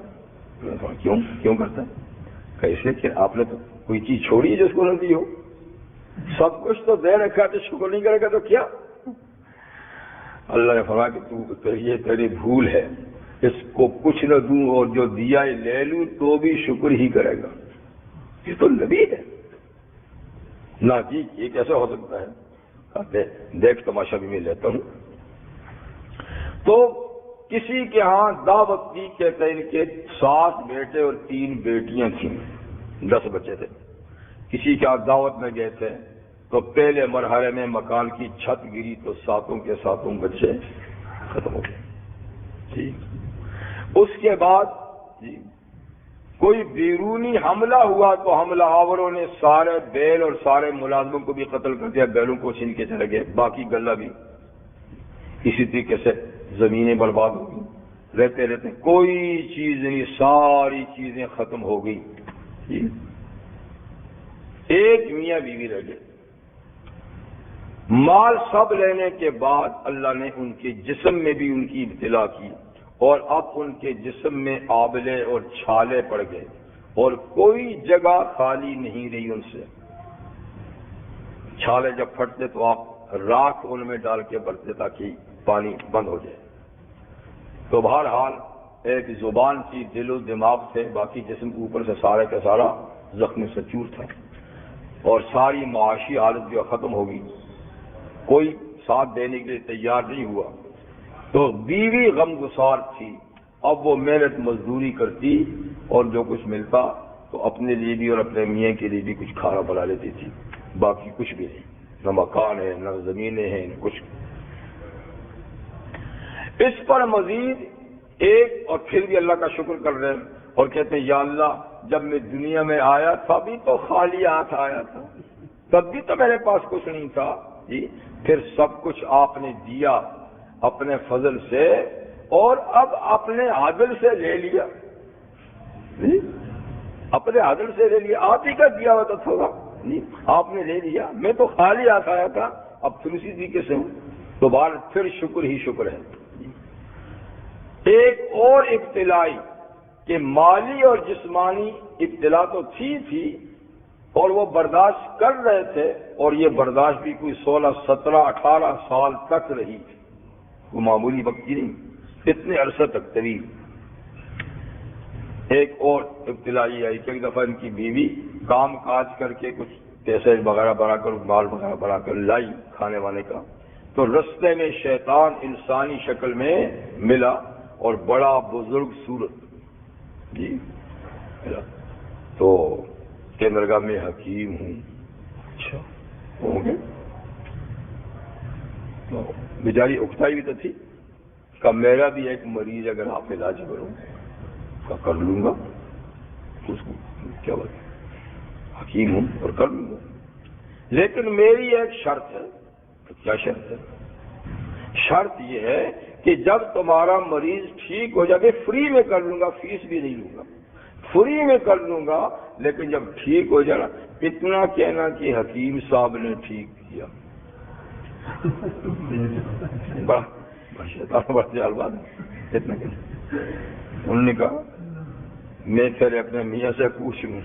کیوں کرتا ہے؟ کیسے کہ آپ نے تو کوئی چیز چھوڑی ہے جو اس کو نہ دی ہو، سب کچھ تو دے رکھا، تو شکر نہیں کرے گا تو کیا؟ اللہ نے فرمایا کہ یہ تیری بھول ہے، اس کو کچھ نہ دوں اور جو دیا لے لوں تو بھی شکر ہی کرے گا۔ یہ تو نبی ہے نہ جی، یہ کیسے ہو سکتا ہے؟ دیکھ تماشا بھی میں لیتا ہوں۔ تو کسی کے ہاں دعوت دی، کہتے ہیں ان کے 7 بیٹے اور 3 بیٹیاں تھیں، 10 بچے تھے۔ کسی کے ہاں دعوت میں گئے تھے تو پہلے مرحلے میں مکان کی چھت گری تو 7 کے 7 بچے ختم ہو گئے۔ اس کے بعد کوئی بیرونی حملہ ہوا تو حملہ آوروں نے سارے بیل اور سارے ملازموں کو بھی قتل کر دیا، بیلوں کو چھین کے چلے گئے، باقی غلہ بھی اسی طریقے سے زمینیں برباد ہو گئی، رہتے رہتے کوئی چیز نہیں، ساری چیزیں ختم ہو گئی۔ ایک میاں بیوی رہ گئے۔ مال سب لینے کے بعد اللہ نے ان کے جسم میں بھی ان کی ابتلا کی، اور اب ان کے جسم میں آبلے اور چھالے پڑ گئے، اور کوئی جگہ خالی نہیں رہی ان سے۔ چھالے جب پھٹتے تو آپ راکھ ان میں ڈال کے برتے تاکہ پانی بند ہو جائے۔ تو بہرحال ایک زبان تھی، دل و دماغ سے، باقی جسم اوپر سے سارے کا سارا زخم سے چور تھا، اور ساری معاشی حالت جو ختم ہو گئی، کوئی ساتھ دینے کے لیے تیار نہیں ہوا۔ تو بیوی غم گسار تھی، اب وہ محنت مزدوری کرتی اور جو کچھ ملتا تو اپنے لیے بھی اور اپنے میاں کے لیے بھی کچھ کھانا بنا لیتی تھی، باقی کچھ بھی نہیں۔ نہ مکان ہے، نہ زمینیں ہیں، کچھ. اس پر مزید ایک اور پھر بھی اللہ کا شکر کر رہے ہیں اور کہتے ہیں یا اللہ جب میں دنیا میں آیا تھا بھی تو خالی ہاتھ آیا تھا، تب بھی تو میرے پاس کچھ نہیں تھا جی، پھر سب کچھ آپ نے دیا اپنے فضل سے اور اب اپنے عدل سے لے لیا جی، اپنے عدل سے لے لیا. آپ ہی کا دیا ہوا تو تھوڑا جی آپ نے لے لیا، میں تو خالی ہاتھ آیا تھا اب پھر اسی طریقے سے ہوں. تو بار پھر شکر ہی شکر ہے. ایک اور ابتلائی کہ مالی اور جسمانی ابتلا تو تھی اور وہ برداشت کر رہے تھے، اور یہ برداشت بھی کوئی 16 17 18 سال تک رہی تھی، وہ معمولی وقت کی نہیں، اتنے عرصے تک طویل. ایک اور ابتلائی آئی کہ ایک دفعہ ان کی بیوی کام کاج کر کے کچھ پیسے وغیرہ بنا کر مال وغیرہ بنا کر لائی کھانے وانے کا، تو رستے میں شیطان انسانی شکل میں ملا اور بڑا بزرگ صورت جی ملا. تو کہنے لگا میں حکیم ہوں. اچھا ہوں گے؟ تو بیچاری اکتائی بھی تو تھی کہ میرا بھی ایک مریض اگر آپ علاج کرو کر لوں گا. اس کو کیا بات ہے، حکیم ہوں اور کر لوں گا، لیکن میری ایک شرط ہے. تو کیا شرط ہے؟ شرط یہ ہے کہ جب تمہارا مریض ٹھیک ہو جائے فری میں کر لوں گا، فیس بھی نہیں لوں گا، فری میں کر لوں گا، لیکن جب ٹھیک ہو جائے اتنا کہنا کہ حکیم صاحب نے ٹھیک کیا. بڑا جال بات اتنا کہنا. انہوں نے کہا میں پھر اپنے میاں سے پوچھوں.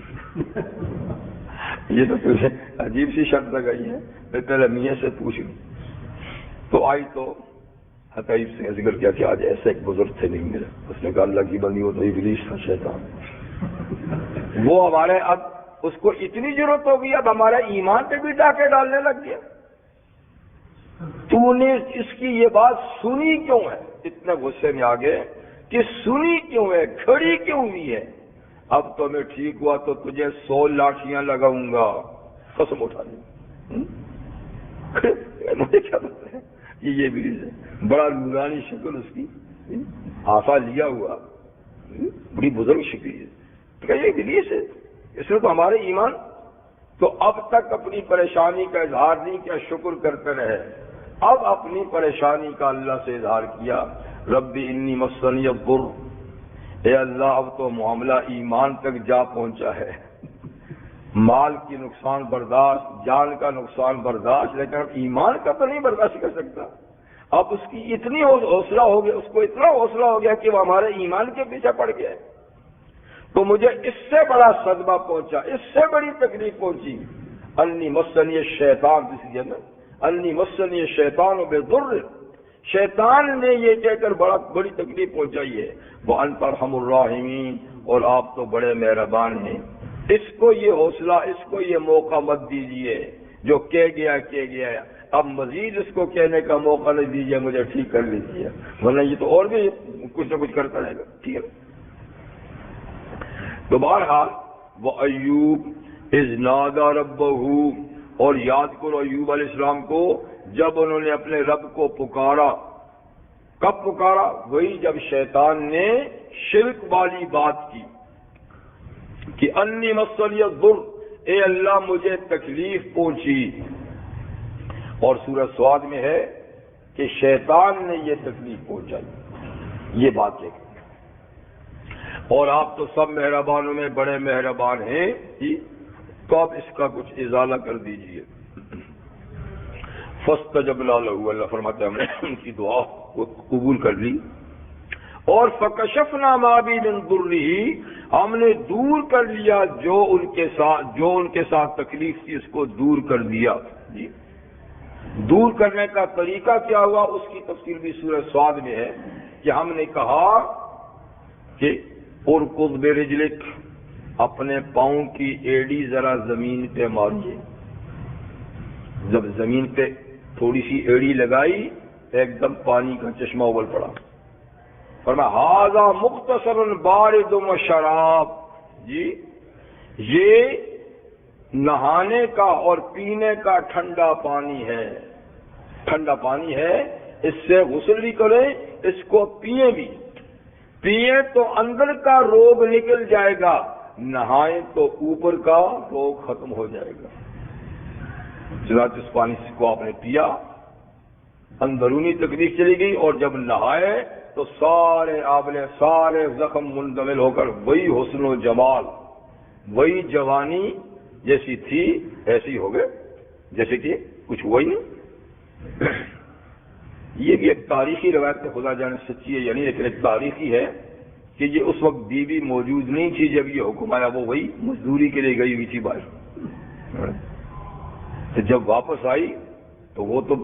یہ تو تجھے عجیب سی شرط لگائی ہے، میں پہلے میاں سے پوچھوں. تو آئی تو حقیب سے ذکر کیا کہ آج ایسے ایک بزرگ تھے نہیں ملے. اس نے کہا اللہ کی بندی ہو تو ابلیس تھا، شیطان. وہ ہمارے اب اس کو اتنی ضرورت ہو گئی اب ہمارے ایمان پہ بھی ڈاکے ڈالنے لگ گیا. تو نے اس کی یہ بات سنی کیوں ہے؟ اتنے غصے میں آ گئے کہ سنی کیوں ہے، کھڑی کیوں ہوئی ہے؟ اب تو میں ٹھیک ہوا تو تجھے 100 لاٹھیاں لگاؤں گا. قسم اٹھا لی. مجھے کیا پتا ہے یہ بھی ہے، بڑا نورانی شکل اس کی، آفا لیا ہوا، بڑی بزرگ شکل ہے. تو یہ ابلیس ہے، اس نے تو ہمارے ایمان. تو اب تک اپنی پریشانی کا اظہار نہیں کیا، شکر کرتے رہے. اب اپنی پریشانی کا اللہ سے اظہار کیا، رب انی مسنی الضر. اے اللہ اب تو معاملہ ایمان تک جا پہنچا ہے. مال کی نقصان برداشت، جان کا نقصان برداشت، لیکن اب ایمان کا تو نہیں برداشت کر سکتا. اب اس کی اتنی حوصلہ ہو گیا، اس کو اتنا حوصلہ ہو گیا کہ وہ ہمارے ایمان کے پیچھے پڑ گیا. تو مجھے اس سے بڑا صدمہ پہنچا، اس سے بڑی تکلیف پہنچی. انی مسنی الشیطان، کسی جگہ انی مسنی الشیطان بضر، شیطان نے یہ کہہ کر بڑی تکلیف پہنچائی ہے. وانت ارحم الراحمین، اور آپ تو بڑے مہربان ہیں. اس کو یہ حوصلہ، اس کو یہ موقع مت دیجیے، جو کہہ گیا. اب مزید اس کو کہنے کا موقع نہیں دیجیے، مجھے ٹھیک کر لیجیے، ورنہ یہ تو اور بھی کچھ نہ کچھ کرتا رہے گا. ٹھیک ہے. تو بہرحال وہ ایوب اذ نادى ربہ، اور یاد کرو ایوب علیہ السلام کو جب انہوں نے اپنے رب کو پکارا. کب پکارا؟ وہی جب شیطان نے شرک والی بات کی کہ انی مسنی الضر، اے اللہ مجھے تکلیف پہنچی. اور سورہ سواد میں ہے کہ شیطان نے یہ تکلیف پہنچائی، یہ بات ہے. اور آپ تو سب مہربانوں میں بڑے مہربان ہیں جی، تو آپ اس کا کچھ ازالہ کر دیجئے. فاستجبنا له، اللہ فرماتے ہیں ہم نے ان کی دعا کو قبول کر لی. اور فکشفنا ما بی من ضرہ، ہم نے دور کر لیا جو ان کے ساتھ تکلیف تھی، اس کو دور کر دیا جی. دور کرنے کا طریقہ کیا ہوا اس کی تفصیل بھی سورہ سواد میں ہے کہ ہم نے کہا کہ ارکض برجلک، اپنے پاؤں کی ایڑی ذرا زمین پہ ماریے. جب زمین پہ تھوڑی سی ایڑی لگائی ایک دم پانی کا چشمہ ابل پڑا. فرمایا ھذا مختصر بارد و شراب، جی یہ نہانے کا اور پینے کا ٹھنڈا پانی ہے، ٹھنڈا پانی ہے، اس سے غسل بھی کریں، اس کو پیئیں بھی، پیئیں تو اندر کا روگ نکل جائے گا، نہائیں تو اوپر کا روگ ختم ہو جائے گا۔ چنانچہ اس پانی کو آپ نے پیا، اندرونی تکلیف چلی گئی، اور جب نہائے تو سارے آبلے، سارے زخم منتقل ہو کر وہی حسن و جمال، وہی جوانی جیسی تھی ایسی ہو گئے، جیسے کہ کچھ ہوا ہی نہیں۔ یہ بھی ایک تاریخی روایت ہے، خدا جانے سچی ہے یعنی، لیکن ایک تاریخی ہے کہ یہ اس وقت بیوی موجود نہیں تھی جب یہ حکم آیا، وہ وہی مزدوری کے لیے گئی ہوئی تھی باہر، تو جب واپس آئی تو وہ تو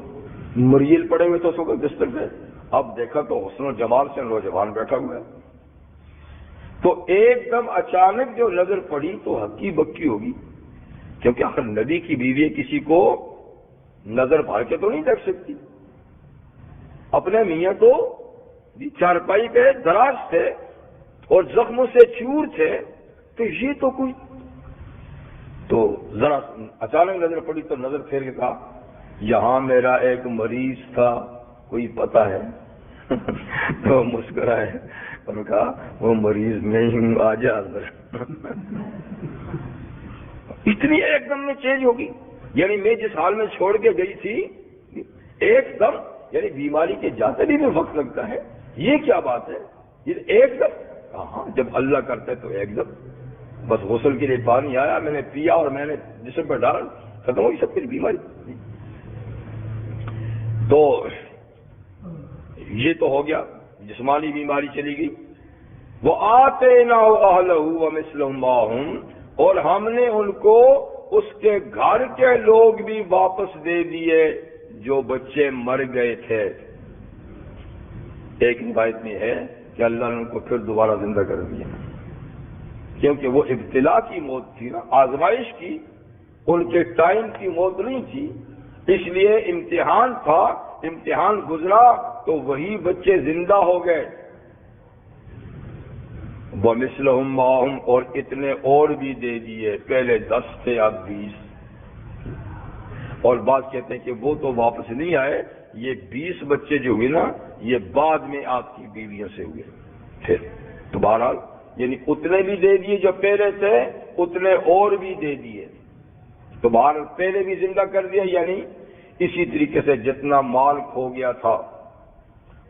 مریل پڑے ہوئے تھے اس وقت بستر پہ، اب دیکھا تو حسن و جمال سے نوجوان بیٹھا ہوا ہے، تو ایک دم اچانک جو نظر پڑی تو ہکی بکی ہوگی، کیونکہ آخر نبی کی بیوی کسی کو نظر بھر کے تو نہیں دیکھ سکتی، اپنے میاں تو چارپائی پہ دراز تھے اور زخموں سے چور تھے، تو یہ تو کوئی، تو ذرا اچانک نظر پڑی تو نظر پھیر کے کہا یہاں میرا ایک مریض تھا، کوئی پتہ ہے؟ تو مسکرائے اور کہا وہ مریض میں ہی ہوں، آ جا اندر۔ اتنی ایک دم میں چینج ہوگی، یعنی میں جس حال میں چھوڑ کے گئی تھی ایک دم، یعنی بیماری کے جاتے بھی میں وقت لگتا ہے، یہ کیا بات ہے، یہ ایک دم، ہاں جب اللہ کرتا ہے تو ایک دم، بس غسل کے لیے پانی آیا، میں نے پیا اور میں نے جسم پر ڈالا، ختم ہوئی سب کچھ بیماری۔ تو یہ تو ہو گیا، جسمانی بیماری چلی گئی۔ وَآتَيْنَاهُ أَهْلَهُ وَمِثْلَهُم مَّعَهُمْ، اور ہم نے ان کو اس کے گھر کے لوگ بھی واپس دے دیے جو بچے مر گئے تھے۔ ایک روایت میں ہے کہ اللہ نے ان کو پھر دوبارہ زندہ کر دیا، کیونکہ وہ ابتلا کی موت تھی نا، آزمائش کی، ان کے ٹائم کی موت نہیں تھی، اس لیے امتحان تھا، امتحان گزرا تو وہی بچے زندہ ہو گئے۔ وَمِثْلَهُم مَّعَهُمْ، اور اتنے اور بھی دے دیے، پہلے 10 تھے اب 20، اور بعض کہتے ہیں کہ وہ تو واپس نہیں آئے، یہ 20 بچے جو ہوئے نا یہ بعد میں آپ کی بیویوں سے ہوئے پھر، تو بہرحال یعنی اتنے بھی دے دیے جو پہلے تھے، اتنے اور بھی دے دیے، تو بہرحال پہلے بھی زندہ کر دیا، یعنی اسی طریقے سے جتنا مال کھو گیا تھا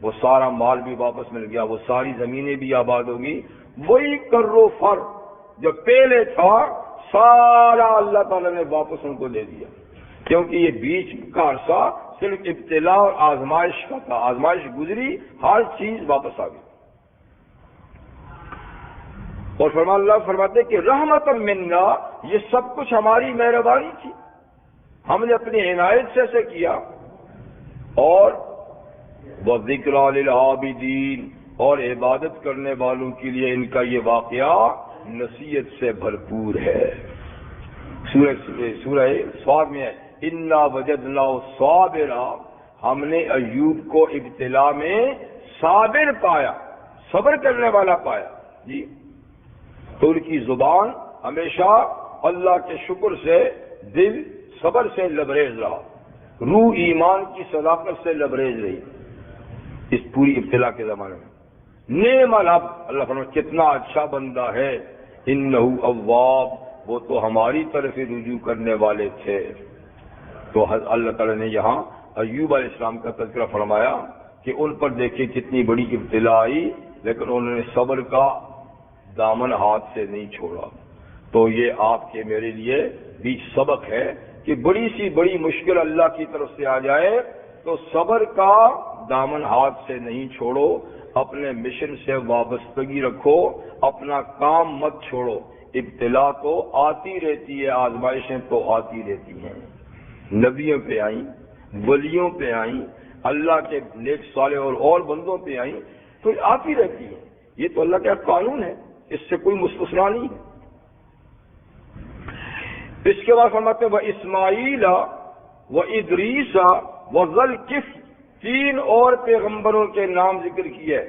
وہ سارا مال بھی واپس مل گیا، وہ ساری زمینیں بھی آباد ہوگی، وہی کرو فر جو پہلے تھا سارا اللہ تعالیٰ نے واپس ان کو دے دیا، کیونکہ یہ بیچ کا عرصہ صرف ابتلا اور آزمائش کا تھا، آزمائش گزری، ہر چیز واپس آ گئی۔ اور اللہ فرماتے کہ رحمت منا، یہ سب کچھ ہماری مہربانی تھی، ہم نے اپنی عنایت سے ایسے کیا، اور وَذِكْرَىٰ لِلْعَابِدِينَ، اور عبادت کرنے والوں کے لیے ان کا یہ واقعہ نصیحت سے بھرپور ہے۔ سورہ صاد میں ہے اِنَّا وَجَدْنَاهُ صَابِرًا، ہم نے ایوب کو ابتلا میں صابر پایا، صبر کرنے والا پایا جی، تو ان کی زبان ہمیشہ اللہ کے شکر سے، دل صبر سے لبریز رہا، روح ایمان کی صداقت سے لبریز رہی اس پوری ابتلا کے زمانے میں۔ نعم العبد، اللہ فرماتا کتنا اچھا بندہ ہے، انہ اواب، وہ تو ہماری طرف رجوع کرنے والے تھے۔ تو اللہ تعالیٰ نے یہاں ایوب علیہ السلام کا تذکرہ فرمایا کہ ان پر دیکھیں کتنی بڑی ابتلا آئی، لیکن انہوں نے صبر کا دامن ہاتھ سے نہیں چھوڑا۔ تو یہ آپ کے میرے لیے بھی سبق ہے کہ بڑی سی بڑی مشکل اللہ کی طرف سے آ جائے تو صبر کا دامن ہاتھ سے نہیں چھوڑو، اپنے مشن سے وابستگی رکھو، اپنا کام مت چھوڑو۔ ابتلا تو آتی رہتی ہے، آزمائشیں تو آتی رہتی ہیں، نبیوں پہ آئیں، ولیوں پہ آئیں، اللہ کے نیک صالح اور بندوں پہ آئیں، تو آتی رہتی ہیں، یہ تو اللہ کا قانون ہے، اس سے کوئی مستثنا نہیں ہے۔ اس کے بعد فرماتے ہیں وَإِسماعیلَ وَإِدْرِیسَ وَذَوَالْکِفْلِ، 3 اور پیغمبروں کے نام ذکر کیے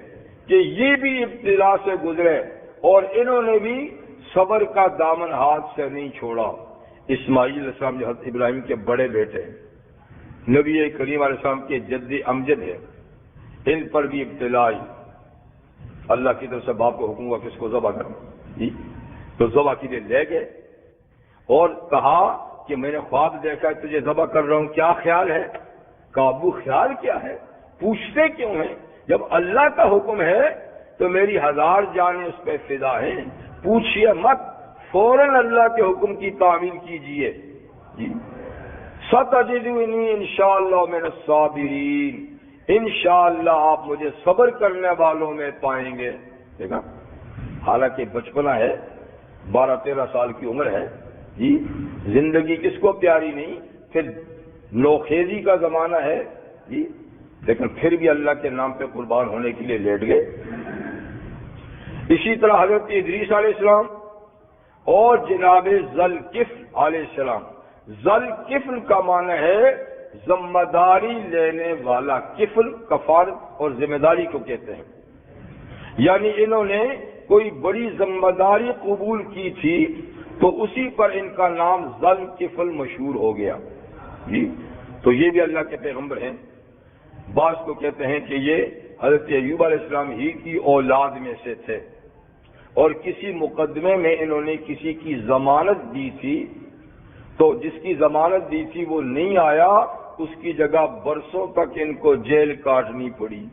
کہ یہ بھی ابتلا سے گزرے اور انہوں نے بھی صبر کا دامن ہاتھ سے نہیں چھوڑا۔ اسماعیل علیہ السلام جو حضرت ابراہیم کے بڑے بیٹے ہیں، نبی کریم علیہ السلام کے جد امجد ہے، ان پر بھی ابتلا آئی۔ اللہ کی طرف سے باپ کو حکم ہوا کہ اس کو ذبح کرو، جی تو ذبح کے لیے لے گئے اور کہا کہ میں نے خواب دیکھا ہے تجھے ذبح کر رہا ہوں، کیا خیال ہے؟ کہا ابو خیال کیا ہے، پوچھتے کیوں ہیں؟ جب اللہ کا حکم ہے تو میری 1000 جانیں اس پہ فدا ہیں، پوچھئے مت، فوراً اللہ کے حکم کی تعمیل کیجئے۔ جی سَتَجِدُنِي انشاءاللہ من الصابرین، انشاءاللہ آپ مجھے صبر کرنے والوں میں پائیں گے۔ دیکھا، حالانکہ بچپنا ہے، 12-13 سال کی عمر ہے، جی زندگی کس کو پیاری نہیں، پھر نوخیزی کا زمانہ ہے، جی لیکن پھر بھی اللہ کے نام پہ قربان ہونے کے لیے لیٹ گئے۔ اسی طرح حضرت ادریس علیہ السلام اور جناب ذوالکفل علیہ السلام۔ ذوالکفل کا معنی ہے ذمہ داری لینے والا، کفل کفالت اور ذمہ داری کو کہتے ہیں، یعنی انہوں نے کوئی بڑی ذمہ داری قبول کی تھی تو اسی پر ان کا نام ذوالکفل مشہور ہو گیا۔ جی تو یہ بھی اللہ کے پیغمبر ہیں۔ بعض کو کہتے ہیں کہ یہ حضرت ایوب علیہ السلام ہی کی اولاد میں سے تھے، اور کسی مقدمے میں انہوں نے کسی کی ضمانت دی تھی، تو جس کی ضمانت دی تھی وہ نہیں آیا، اس کی جگہ برسوں تک ان کو جیل کاٹنی پڑی۔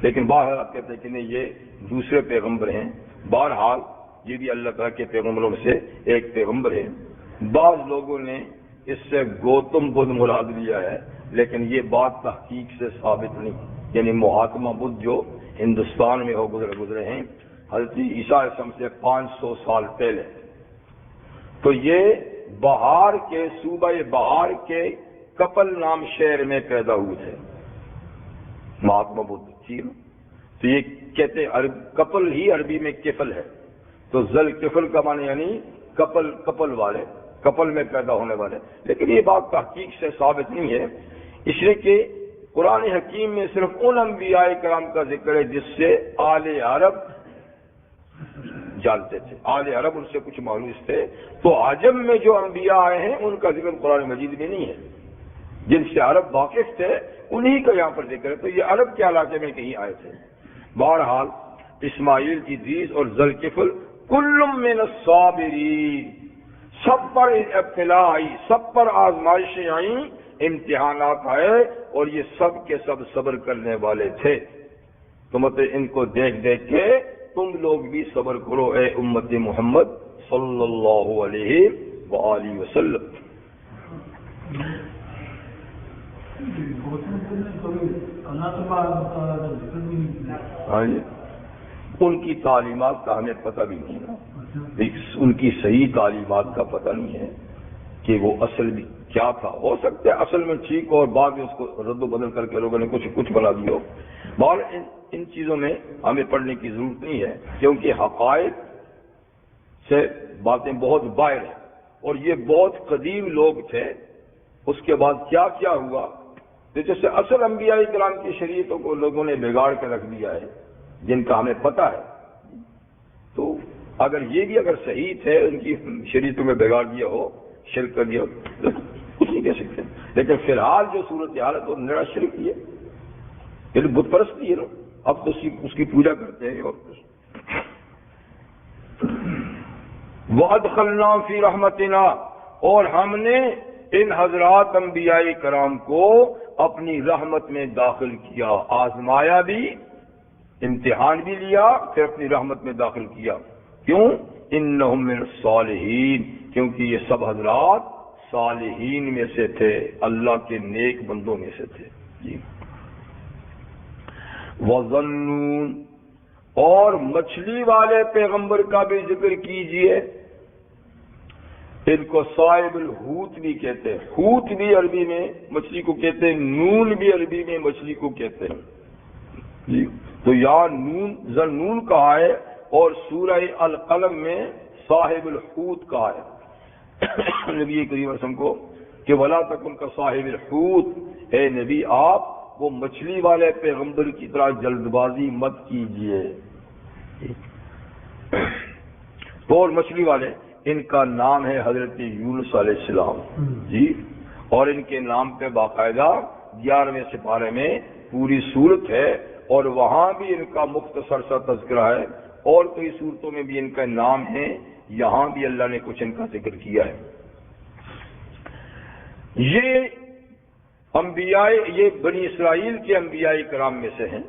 لیکن بہرحال آپ کہتے ہیں کہ نہیں، یہ دوسرے پیغمبر ہیں۔ بہرحال یہ بھی اللہ تعالیٰ کے پیغمبروں میں سے ایک پیغمبر ہے۔ بعض لوگوں نے اس سے گوتم بدھ مراد لیا ہے، لیکن یہ بات تحقیق سے ثابت نہیں، یعنی مہاتما بدھ جو ہندوستان میں گزرے ہیں حضرت عیسیٰ علیہ السلام سے 500 سال پہلے، تو یہ بہار کے صوبہ بہار کے کپل نام شہر میں پیدا ہوئے تھے مہاتما بدھ، ٹھیک ہے؟ تو یہ کہتے ہیں کپل ہی عربی میں کفل ہے، تو ذوالکفل کا معنی یعنی کپل والے، کپل میں پیدا ہونے والے، لیکن یہ بات تحقیق سے ثابت نہیں ہے، اس لیے کہ قرآن حکیم میں صرف ان انبیاء کرام کا ذکر ہے جس سے آل عرب جانتے تھے، آل عرب ان سے کچھ مانوس تھے، تو عجم میں جو انبیاء آئے ہیں ان کا ذکر قرآن مجید میں نہیں ہے، جن سے عرب واقف تھے انہی کا یہاں پر ذکر ہے، تو یہ عرب کے علاقے میں کہیں آئے تھے۔ بہرحال اسماعیل، ادریس اور ذوالکفل کل من الصابرین، سب پر ابتلا آئی، سب پر آزمائشیں آئیں، امتحانات آئے، اور یہ سب کے سب صبر کرنے والے تھے۔ تو مطلب ان کو دیکھ دیکھ کے تم لوگ بھی صبر کرو اے امت محمد صلی اللہ علیہ وآلہ وسلم۔ ہاں جی، ان کی تعلیمات کا ہمیں پتہ بھی نہیں ہے، ان کی صحیح تعلیمات کا پتہ نہیں ہے کہ وہ اصل بھی کیا تھا، ہو سکتا ہے اصل میں ٹھیک اور بعد میں اس کو رد و بدل کر کے لوگوں نے کچھ بنا دیا ہو۔ اور ان چیزوں میں ہمیں پڑھنے کی ضرورت نہیں ہے، کیونکہ حقائق سے باتیں بہت باہر ہیں، اور یہ بہت قدیم لوگ تھے۔ اس کے بعد کیا کیا ہوا، جیسے اصل انبیاء کرام کی شریعتوں کو لوگوں نے بگاڑ کے رکھ دیا ہے، جن کا ہمیں پتہ ہے، تو اگر یہ بھی اگر صحیح تھے، ان کی شریعتوں میں بگاڑ دیا ہو، شرک کر دیا ہو، تو کچھ نہیں کہہ سکتے۔ لیکن فی الحال جو صورت حال ہے تو نرا شرک ہی ہے، یہ بت پرستی ہے نا، اب تو اس کی پوجا کرتے ہیں۔ اور وَأَدْخَلْنَا فِي رَحْمَتِنَا، اور ہم نے ان حضرات انبیاء کرام کو اپنی رحمت میں داخل کیا، آزمایا بھی، امتحان بھی لیا، پھر اپنی رحمت میں داخل کیا۔ کیوں؟ انہم من الصالحین، کیونکہ یہ سب حضرات صالحین میں سے تھے، اللہ کے نیک بندوں میں سے تھے۔ جی وَظَنُّونَ، اور مچھلی والے پیغمبر کا بھی ذکر کیجئے، ان کو صاحب الحوت بھی کہتے ہیں، حوت بھی عربی میں مچھلی کو کہتے ہیں، نون بھی عربی میں مچھلی کو کہتے ہیں۔ جی تو یہاں نون ذنون کہا ہے، اور سورہ القلم میں صاحب الحوت کہا ہے نبی کریم صلی اللہ علیہ وسلم کو کہ وَلَا تَكُنْ كَصَاحِبِ الْحُوتِ، اے نبی آپ وہ مچھلی والے پیغمبر کی طرح جلد بازی مت کیجیے۔ اور مچھلی والے ان کا نام ہے حضرت یونس علیہ السلام جی، اور ان کے نام پہ باقاعدہ 11ویں سپارے میں پوری سورت ہے، اور وہاں بھی ان کا مختصر سا تذکرہ ہے، اور کئی صورتوں میں بھی ان کا نام ہے، یہاں بھی اللہ نے کچھ ان کا ذکر کیا ہے۔ یہ انبیاء، یہ بنی اسرائیل کے انبیاء کرام میں سے ہیں،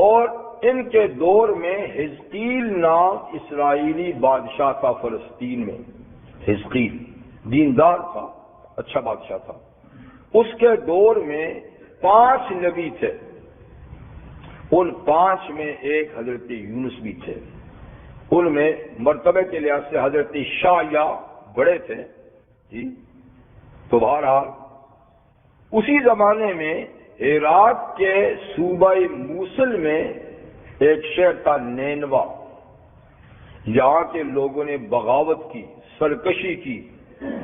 اور ان کے دور میں حزقیل نام اسرائیلی بادشاہ تھا فلسطین میں۔ حزقیل دیندار تھا، اچھا بادشاہ تھا۔ اس کے دور میں 5 نبی تھے، ان 5 میں ایک حضرت یونس بھی تھے۔ ان میں مرتبے کے لحاظ سے حضرت شعیا بڑے تھے جی۔ تو بہرحال اسی زمانے میں عراق کے صوبہ موصل میں ایک شہر تھا نینوا، یہاں کے لوگوں نے بغاوت کی، سرکشی کی،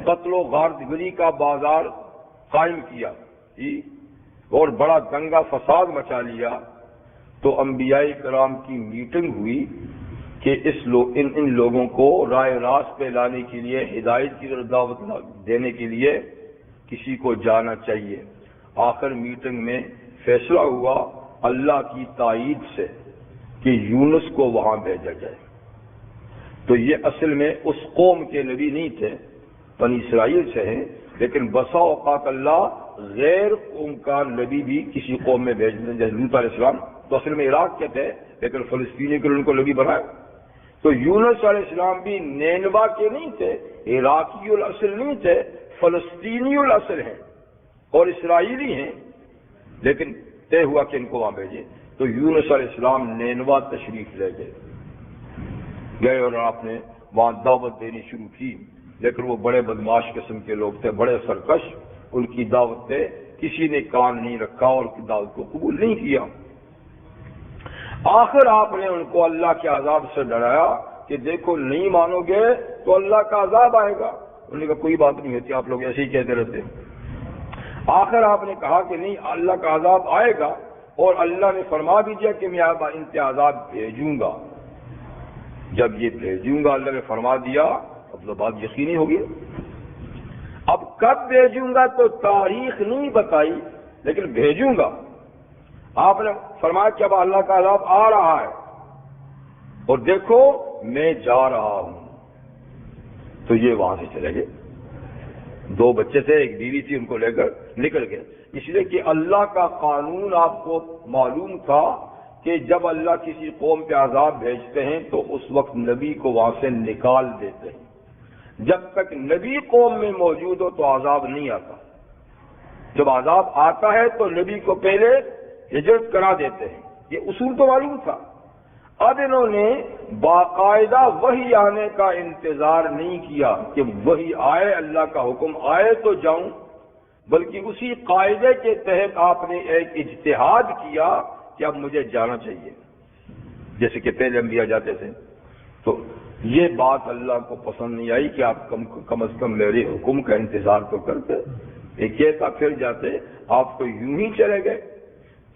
قتل و غارت گری کا بازار قائم کیا جی، اور بڑا دنگا فساد مچا لیا۔ تو انبیاء کرام کی میٹنگ ہوئی کہ ان لوگوں کو راہ راست پہ لانے کے لیے، ہدایت کی طرف دعوت دینے کے لیے کسی کو جانا چاہیے۔ آخر میٹنگ میں فیصلہ ہوا اللہ کی تائید سے کہ یونس کو وہاں بھیجا جائے۔ تو یہ اصل میں اس قوم کے نبی نہیں تھے، بنی اسرائیل سے ہیں، لیکن بسا اوقات اللہ غیر قوم کا نبی بھی کسی قوم میں بھیجتے ہیں، جیسے لوط علیہ السلام تو اصل میں عراق کے تھے، لیکن فلسطینی کے ان کو نبی بنایا۔ تو یونس علیہ السلام بھی نینوا کے نہیں تھے، عراقی الاصل نہیں تھے، فلسطینی الاصل ہیں اور اسرائیلی ہیں، لیکن طے ہوا کہ ان کو وہاں بھیجے۔ تو یونس علیہ السلام نینوا تشریف لے گئے اور آپ نے وہاں دعوت دینی شروع کی، لیکن وہ بڑے بدماش قسم کے لوگ تھے، بڑے سرکش، ان کی دعوت پہ کسی نے کان نہیں رکھا اور ان کی دعوت کو قبول نہیں کیا۔ آخر آپ نے ان کو اللہ کے عذاب سے ڈرایا کہ دیکھو نہیں مانو گے تو اللہ کا عذاب آئے گا۔ انہوں نے کہا کوئی بات نہیں ہوتی، آپ لوگ ایسے ہی کہتے رہتے۔ آخر آپ نے کہا کہ نہیں، اللہ کا عذاب آئے گا، اور اللہ نے فرما بھی دیا کہ میں ان کے عذاب بھیجوں گا۔ جب یہ بھیجوں گا اللہ نے فرما دیا، اب تو بات یقینی ہوگی۔ اب کب بھیجوں گا تو تاریخ نہیں بتائی، لیکن بھیجوں گا۔ آپ نے فرمایا کہ اب اللہ کا عذاب آ رہا ہے، اور دیکھو میں جا رہا ہوں۔ تو یہ وہاں سے چلے گئے، 2 بچے تھے، ایک بیوی تھی، ان کو لے کر نکل گئے، اس لیے کہ اللہ کا قانون آپ کو معلوم تھا کہ جب اللہ کسی قوم پہ عذاب بھیجتے ہیں تو اس وقت نبی کو وہاں سے نکال دیتے ہیں۔ جب تک نبی قوم میں موجود ہو تو عذاب نہیں آتا، جب عذاب آتا ہے تو نبی کو پہلے ہجرت کرا دیتے ہیں، یہ اصول تو معلوم تھا۔ اب انہوں نے باقاعدہ وحی آنے کا انتظار نہیں کیا کہ وحی آئے، اللہ کا حکم آئے تو جاؤں، بلکہ اسی قاعدے کے تحت آپ نے ایک اجتہاد کیا کہ اب مجھے جانا چاہیے، جیسے کہ پہلے انبیاء جاتے تھے۔ تو یہ بات اللہ کو پسند نہیں آئی کہ آپ کم از کم میرے حکم کا انتظار تو کرتے، ایک کہتا پھر جاتے، آپ تو یوں ہی چلے گئے۔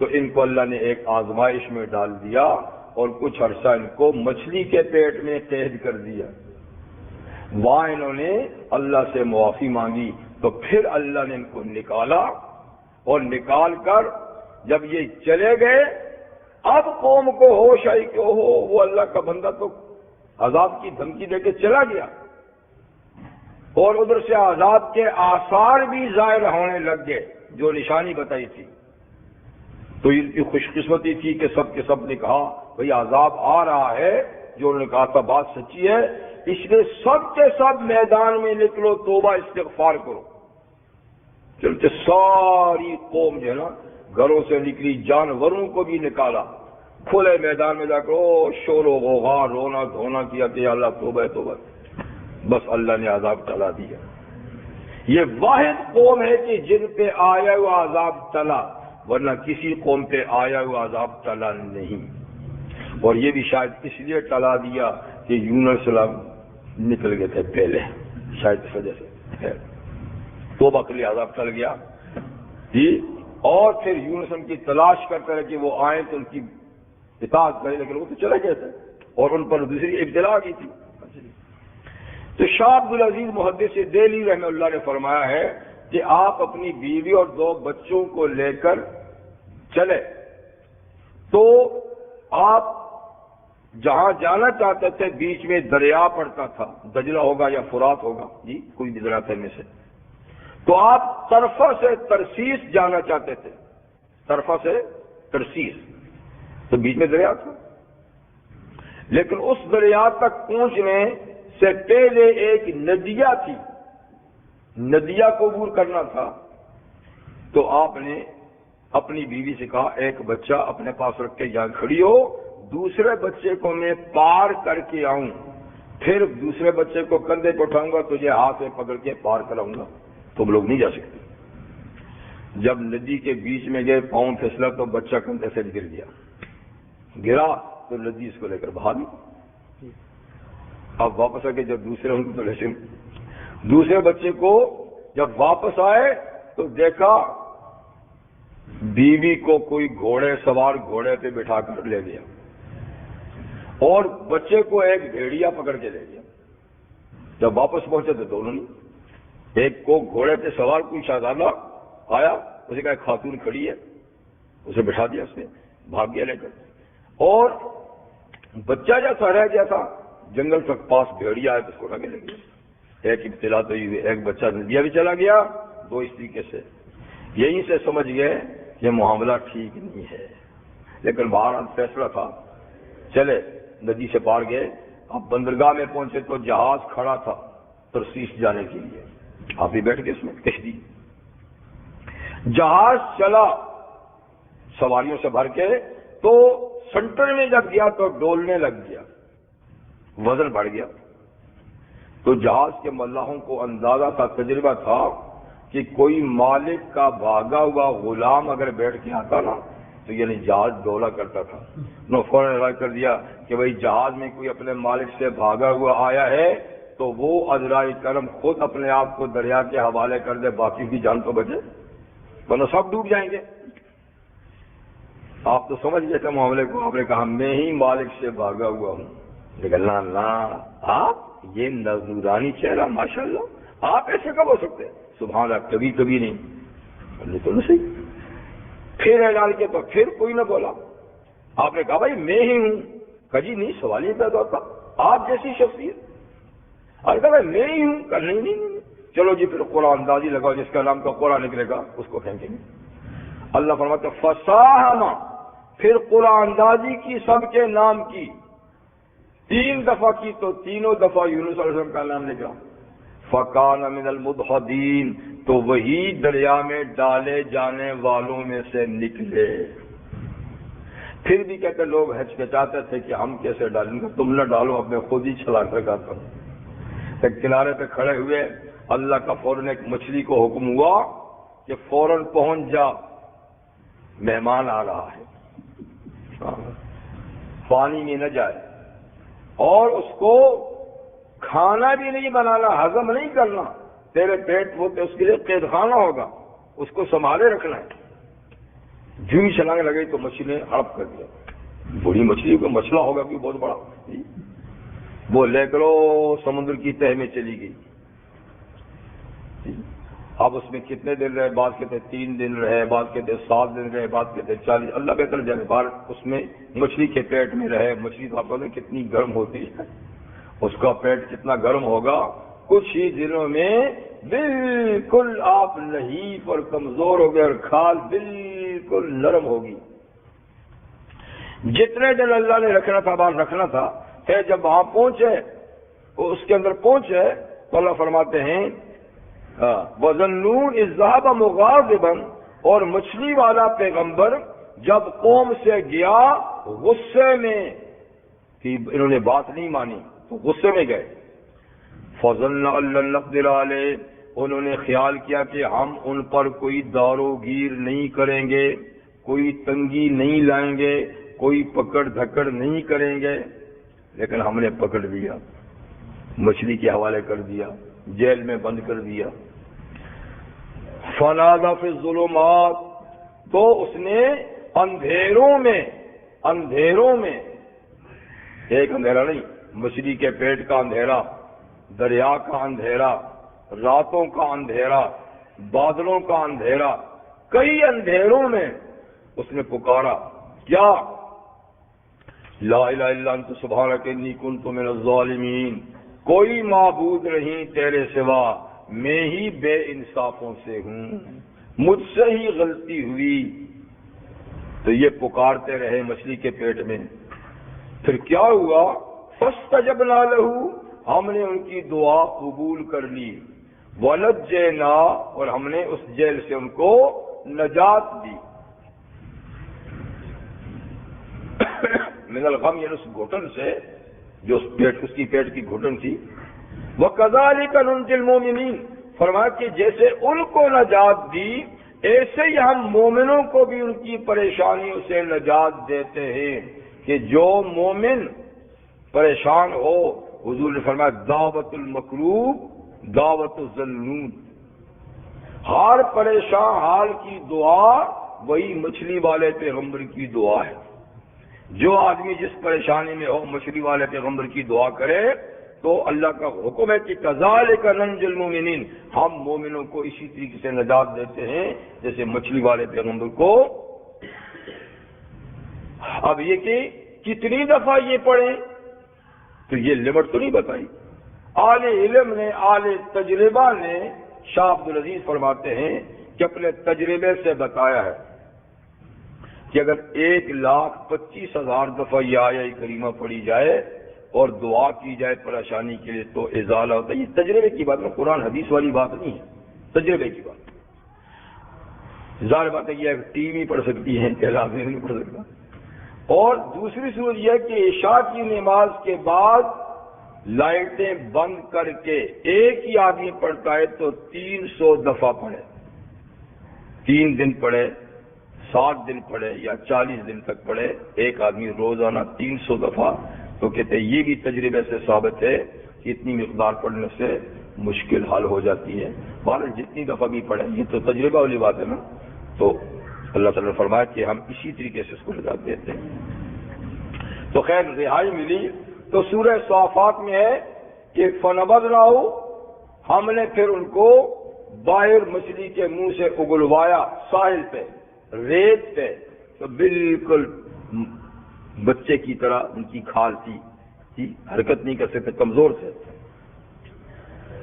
تو ان کو اللہ نے ایک آزمائش میں ڈال دیا اور کچھ عرصہ ان کو مچھلی کے پیٹ میں قید کر دیا۔ وہاں انہوں نے اللہ سے معافی مانگی تو پھر اللہ نے ان کو نکالا، اور نکال کر جب یہ چلے گئے، اب قوم کو ہوش آئی کہ وہ اللہ کا بندہ تو عذاب کی دھمکی دے کے چلا گیا، اور ادھر سے عذاب کے آثار بھی ظاہر ہونے لگ گئے جو نشانی بتائی تھی۔ تو ان کی خوش قسمتی تھی کہ سب کے سب نے کہا بھئی عذاب آ رہا ہے، جو انہوں نے کہا تھا بات سچی ہے، اس لیے سب کے سب میدان میں نکلو، توبہ استغفار کرو۔ چلتے ساری قوم جو ہے نا گھروں سے نکلی، جانوروں کو بھی نکالا، کھلے میدان میں جا کر شور و غوغا، رونا دھونا کیا کہ اللہ توبہ توبہ، بس اللہ نے عذاب ٹلا دیا۔ یہ واحد قوم ہے کہ جن پہ آیا ہوا عذاب ٹلا، ورنہ کسی قوم پہ آیا ہوا عذاب ٹلا نہیں۔ اور یہ بھی شاید اس لیے ٹلا دیا کہ یونس علیہ السلام نکل گئے تھے پہلے، شاید اس وجہ سے توبہ کے لیے عذاب ٹل گیا جی۔ اور پھر یونس کی تلاش کرتے رہے کہ وہ آئیں تو ان کی اطاعت کریں، لیکن وہ تو چلے گئے تھے اور ان پر دوسری ابتلا کی تھی۔ تو شاہ عبدالعزیز محدث دہلوی رحمہ اللہ نے فرمایا ہے کہ آپ اپنی بیوی اور 2 بچوں کو لے کر چلے تو آپ جہاں جانا چاہتے تھے بیچ میں دریا پڑتا تھا، دجلہ ہوگا یا فرات ہوگا، جی کوئی بھی دریا تھا میں سے، تو آپ طرفہ سے ترسیس جانا چاہتے تھے، طرفہ سے ترسیس، تو بیچ میں دریا تھا، لیکن اس دریا تک پہنچنے سے پہلے ایک ندیہ تھی، ندیہ کو عبور کرنا تھا، تو آپ نے اپنی بیوی سے کہا ایک بچہ اپنے پاس رکھ کے یہاں کھڑی ہو، دوسرے بچے کو میں پار کر کے آؤں، پھر دوسرے بچے کو کندھے پہ اٹھاؤں گا، تجھے ہاتھ سے پکڑ کے پار کراؤں گا، تم لوگ نہیں جا سکتے۔ جب ندی کے بیچ میں گئے، پاؤں پھسلا تو بچہ کندھے سے گر گیا، گرا تو ندی اس کو لے کر بھاگی۔ اب واپس آ کے جب دوسرے بچے کو جب واپس آئے تو دیکھا بیوی کو کوئی گھوڑے سوار گھوڑے پہ بٹھا کر لے گیا اور بچے کو ایک بھیڑیا پکڑ کے لے گیا۔ جب واپس پہنچے تو دونوں نہیں، ایک کو گھوڑے پہ سوار کوئی شہزادہ آیا، اسے کہا ایک خاتون کھڑی ہے، اسے بٹھا دیا، اس نے بھاگ گیا لے کر، اور بچہ جیسا رہ گیا تھا جنگل تک پاس بھیڑیا ہے تو اس کو اٹھا کے لے گیا۔ ایک ابتلا تو یہ ایک بچہ ندیا بھی چلا گیا، 2 اس طریقے سے، یہیں سے سمجھ گئے یہ معاملہ ٹھیک نہیں ہے، لیکن بہرحال فیصلہ تھا، چلے ندی سے پار گئے۔ اب بندرگاہ میں پہنچے تو جہاز کھڑا تھا ترسیس جانے کے لیے، آپ بھی بیٹھ گئے اس میں کشتی، جہاز چلا سواریوں سے بھر کے، تو سنٹر میں جب گیا تو ڈولنے لگ گیا، وزن بڑھ گیا، تو جہاز کے ملاحوں کو اندازہ تھا، تجربہ تھا کہ کوئی مالک کا بھاگا ہوا غلام اگر بیٹھ کے آتا نا تو یعنی جہاز ڈولا کرتا تھا، انہوں نے فوراً اعلان کر دیا کہ بھائی جہاز میں کوئی اپنے مالک سے بھاگا ہوا آیا ہے تو وہ عذرائے کرم خود اپنے آپ کو دریا کے حوالے کر دے، باقی کی جان تو بچے، ورنہ سب ڈوب جائیں گے۔ آپ تو سمجھ گئے تھے معاملے کو، آپ نے کہا میں ہی مالک سے بھاگا ہوا ہوں، لیکن اللہ اللہ آپ یہ نورانی چہرہ ماشاءاللہ، آپ ایسے کب ہو سکتے ہیں؟ سبحان اللہ، کبھی کبھی نہیں تو نہیں صحیح۔ پھر اعلان کیا تو پھر کوئی نہ بولا، آپ نے کہا بھائی میں ہی ہوں، کہا جی نہیں سوال یہ پیدا ہوتا آپ جیسی شخصیت، اور کہا بھائی میں ہی ہوں، کہا نہیں، چلو جی پھر قرآن اندازی لگاؤ، جس کا نام کا قرآن نکلے گا اس کو پھینکیں گے۔ اللہ فرماتا فصاحما، پھر قرآن اندازی کی، سب کے نام کی، 3 دفعہ کی تو تینوں دفعہ یونس علیہ السلام کا نام نکلا، فَكَانَ مِنَ الْمُدْحَضِينَ، تو وہی دریا میں ڈالے جانے والوں میں سے نکلے۔ پھر بھی کہتے لوگ ہچکچاتے تھے کہ ہم کیسے ڈالیں گے، تم نہ ڈالو، اب میں خود ہی چلا کر گاتا ہوں۔ ایک کنارے پہ کھڑے ہوئے، اللہ کا فوراً ایک مچھلی کو حکم ہوا کہ فوراً پہنچ جا، مہمان آ رہا ہے، پانی میں نہ جائے، اور اس کو کھانا بھی نہیں بنانا، ہضم نہیں کرنا، تیرے پیٹ ہوتے اس کے لیے قید خانہ ہوگا، اس کو سنبھالے رکھنا ہے۔ جوں ہی چھلانگ لگئی تو مچھلی نے ہڑپ کر دیا، بڑی مچھلی کو مسئلہ ہوگا کہ بہت بڑا، وہ لے کرو سمندر کی تہہ میں چلی گئی۔ اب اس میں کتنے دن رہے، بعض کہتے 3 دن رہے، بعض کہتے 7 دن رہے، بعض کہتے 40، اللہ بہتر جانے، بار اس میں مچھلی کے پیٹ میں رہے۔ مچھلی تو آپ کو کتنی گرم ہوتی ہے، اس کا پیٹ کتنا گرم ہوگا، کچھ ہی دنوں میں بالکل آپ نحیف اور کمزور ہو گئے، اور کھال بالکل نرم ہوگی۔ جتنے دن اللہ نے رکھنا تھا باہر رکھنا تھا، پھر جب وہاں پہنچے، اس کے اندر پہنچے تو اللہ فرماتے ہیں وَظَنُّونَ إِذْ ذَهَبَ مُغَاضِبًا، اور مچھلی والا پیغمبر جب قوم سے گیا غصے میں کہ انہوں نے بات نہیں مانی تو غصے میں گئے، فَظَنَّ أَن لَّن نَّقْدِرَ عَلَيْهِ، انہوں نے خیال کیا کہ ہم ان پر کوئی دار و گیر نہیں کریں گے، کوئی تنگی نہیں لائیں گے، کوئی پکڑ دھکڑ نہیں کریں گے، لیکن ہم نے پکڑ لیا، مچھلی کے حوالے کر دیا، جیل میں بند کر دیا۔ فَنَادَىٰ فِي الظُّلُمَاتِ، تو اس نے اندھیروں میں، ایک اندھیرا نہیں، مچھلی کے پیٹ کا اندھیرا، دریا کا اندھیرا، راتوں کا اندھیرا، بادلوں کا اندھیرا، کئی اندھیروں میں اس نے پکارا کیا؟ لا الہ الا انت سبحانک انی کنت من الظالمین، کوئی معبود نہیں تیرے سوا، میں ہی بے انصافوں سے ہوں، مجھ سے ہی غلطی ہوئی۔ تو یہ پکارتے رہے مچھلی کے پیٹ میں۔ پھر کیا ہوا؟ فاستجبنا لہ، ہم نے ان کی دعا قبول کر لی، ونجینا، اور ہم نے اس جیل سے ان کو نجات دی۔ من الغم، یعنی اس گھٹن سے جو اس کی پیٹ کی گھٹن تھی۔ وَكَذَلِكَ نُنْجِي الْمُؤْمِنِينَ، فرمایا کہ جیسے ان کو نجات دی ایسے ہی ہم مومنوں کو بھی ان کی پریشانیوں سے نجات دیتے ہیں، کہ جو مومن پریشان ہو، حضور نے فرمایا دعوت المکروب دعوت الظنون، ہر پریشان حال کی دعا وہی مچھلی والے پیغمبر کی دعا ہے۔ جو آدمی جس پریشانی میں ہو مچھلی والے پیغمبر کی دعا کرے تو اللہ کا حکم ہے کہ کذالک ننجی المؤمنین، ہم مومنوں کو اسی طریقے سے نجات دیتے ہیں جیسے مچھلی والے پیغمبر کو۔ اب یہ کہ کتنی دفعہ یہ پڑھیں تو یہ لمٹ تو نہیں بتائی۔ اہل علم نے، اہل تجربہ نے، شاہ عبدالعزیز فرماتے ہیں کہ اپنے تجربے سے بتایا ہے کہ اگر 1,25,000 دفعہ یہ آیہ کریمہ پڑھی جائے اور دعا کی جائے پریشانی کے لیے تو ازالہ ہوتا ہے۔ یہ تجربے کی بات ہے، قرآن حدیث والی بات نہیں ہے، تجربے کی بات۔ ظاہر بات ہے یہ ٹی وی پڑھ سکتی ہے، آدمی نہیں پڑھ سکتا۔ اور دوسری صورت یہ ہے کہ عشاء کی نماز کے بعد لائٹیں بند کر کے ایک ہی آدمی پڑھتا ہے تو 300 دفعہ پڑھے، 3 دن پڑھے، 7 دن پڑھے یا 40 دن تک پڑھے، ایک آدمی روزانہ 300 دفعہ، تو کہتے ہیں یہ بھی تجربے سے ثابت ہے کہ اتنی مقدار پڑھنے سے مشکل حل ہو جاتی ہے۔ بہرحال جتنی دفعہ بھی پڑھیں، یہ تو تجربہ والی بات ہے نا۔ تو اللہ تعالیٰ نے فرمایا کہ ہم اسی طریقے سے اس کو نجات دیتے ہیں۔ تو خیر رہائی ملی۔ تو سورہ صافات میں ہے کہ فَنَبَذْنَاهُ، ہم نے پھر ان کو باہر مچھلی کے منہ سے اگلوایا، ساحل پہ، ریت پہ، تو بالکل بچے کی طرح ان کی کھال تھی، حرکت نہیں کر سکتے، کمزور تھے۔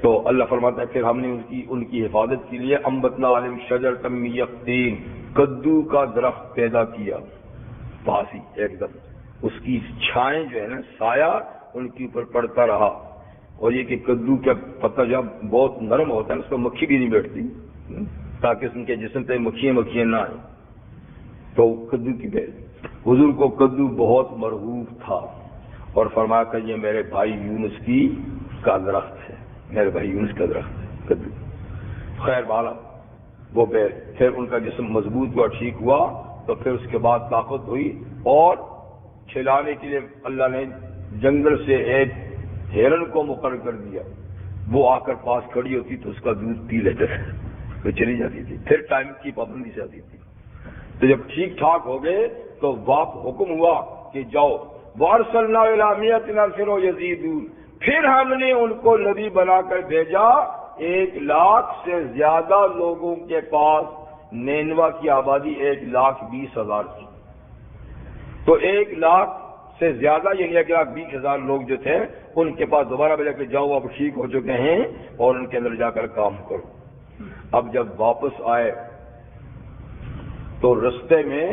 تو اللہ فرماتا ہے پھر ہم نے ان کی حفاظت کے لیے انبتنا علیہم شجرۃ من یقطین، کدو کا درخت پیدا کیا، پاس ہی ایک دم اس کی چھائیں جو ہے نا، سایہ ان کے اوپر پڑتا رہا۔ اور یہ کہ کدو کا پتا جب بہت نرم ہوتا ہے اس پر مکھی بھی نہیں بیٹھتی، تاکہ ان کے جسم پہ مکھیاں نہ آئیں۔ تو کدو کی بیل، حضور کو کدو بہت مرغوب تھا، اور فرمایا کہ یہ میرے بھائی یونس کا درخت ہے، میرے بھائی یونس کا درخت ہے کدو۔ خیر بالا وہ بیل، پھر ان کا جسم مضبوط ہوا، ٹھیک ہوا، تو پھر اس کے بعد طاقت ہوئی، اور کھلانے کے لیے اللہ نے جنگل سے ایک ہرن کو مقرر کر دیا، وہ آ کر پاس کھڑی ہوتی تو اس کا دودھ پی لیتے تھے، وہ چلی جاتی تھی، پھر ٹائم کی پابندی سے آتی تھی۔ تو جب ٹھیک ٹھاک ہو گئے تو حکم ہوا کہ جاؤ، وَأَرْسَلْنَا إِلَىٰ مِائَةٍ أَلْفٍ وَيَزِيدُونَ، پھر ہم نے ان کو نبی بنا کر بھیجا 1,00,000 سے زیادہ لوگوں کے پاس۔ نینوا کی آبادی 1,20,000 کی، تو 1,00,000 سے زیادہ یعنی 1,20,000 لوگ جو تھے ان کے پاس دوبارہ بھیجا کہ جاؤ اب ٹھیک ہو چکے ہیں اور ان کے اندر جا کر کام کرو۔ اب جب واپس آئے تو رستے میں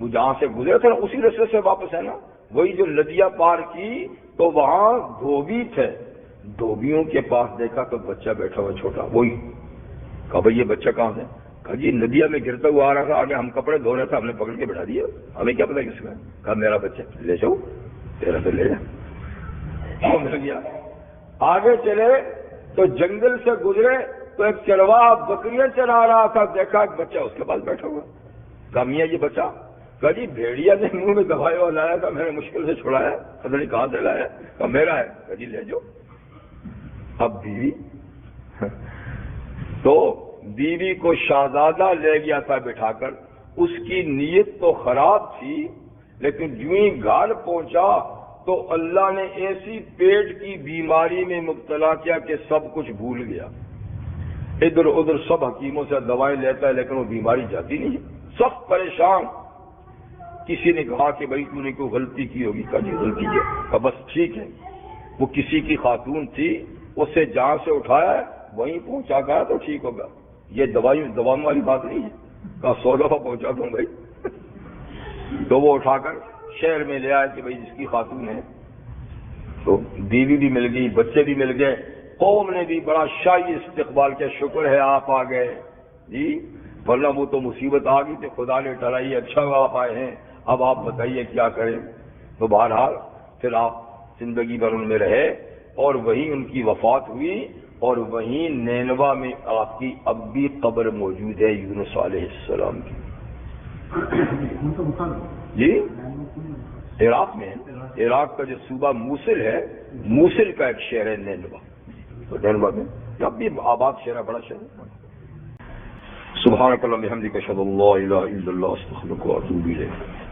وہ جہاں سے گزرے تھے نا اسی رستے سے واپس ہے نا، وہی جو ندیاں پار کی تو وہاں دھوبی تھے، دھوبیوں کے پاس دیکھا تو بچہ بیٹھا ہوا چھوٹا، وہی کہا بھائی یہ بچہ کہاں سے؟ کہا جی ندیا میں گرتا ہوا آ رہا تھا، آگے ہم کپڑے دھو رہے تھے، ہم نے پکڑ کے بٹھا دیا، ہمیں کیا پتا کس کا ہے؟ کہا میرا بچہ، لے جاؤ، تیرا تو لے جا۔ مل گیا۔ آگے چلے تو جنگل سے گزرے تو ایک چرواہا بکریاں چرا رہا تھا، دیکھا ایک بچہ اس کے پاس بیٹھا ہوا، کہا میاں یہ بچہ؟ کہا جی بھیڑیا نے منہ میں دبایا ہوا لایا تھا، میں نے مشکل سے چھڑایا، پتہ نہیں کہاں سے لایا، کہا میرا ہے، کہا جی لے جاؤ۔ اب بیوی تو بیوی کو شہزادہ لے گیا تھا بٹھا کر، اس کی نیت تو خراب تھی، لیکن جو ہی گھر پہنچا تو اللہ نے ایسی پیٹ کی بیماری میں مبتلا کیا کہ سب کچھ بھول گیا، ادھر ادھر سب حکیموں سے دوائیں لیتا ہے لیکن وہ بیماری جاتی نہیں ہے، سخت پریشان۔ کسی نے کہا کہ بھائی تو نے کوئی غلطی کی ہوگی، کہا جی غلطی ہے، کہا بس ٹھیک ہے، وہ کسی کی خاتون تھی، اسے جہاں سے اٹھایا ہے وہیں پہنچا گیا تو ٹھیک ہوگا، یہ دواؤں والی بات نہیں ہے، کہا 100 دفعہ پہنچا دوں بھائی۔ تو وہ اٹھا کر شہر میں لے آئے کہ بھائی جس کی خاتون ہے، تو بیوی بھی مل گئی، بچے بھی مل گئے، قوم نے بھی بڑا شاہی استقبال کیا، شکر ہے آپ آ گئے جی، ورنہ وہ تو مصیبت آ گئی تھی، خدا نے ٹلائی، اچھا آپ آئے ہیں، اب آپ بتائیے کیا کریں۔ تو بہرحال پھر آپ زندگی بھر ان میں رہے اور وہیں ان کی وفات ہوئی، اور وہیں نینوا میں آپ کی اب بھی قبر موجود ہے یونس علیہ السلام کی جی، عراق میں ہے، عراق کا جو صوبہ موصل ہے، موصل کا ایک شہر ہے نینوا، تو نینوا میں اب بھی آباد شہر ہے، بڑا شہر ہے۔ سبحانک اللہم بحمدک اشہد ان لا الہ الا اللہ استغفرک واتوب الیک۔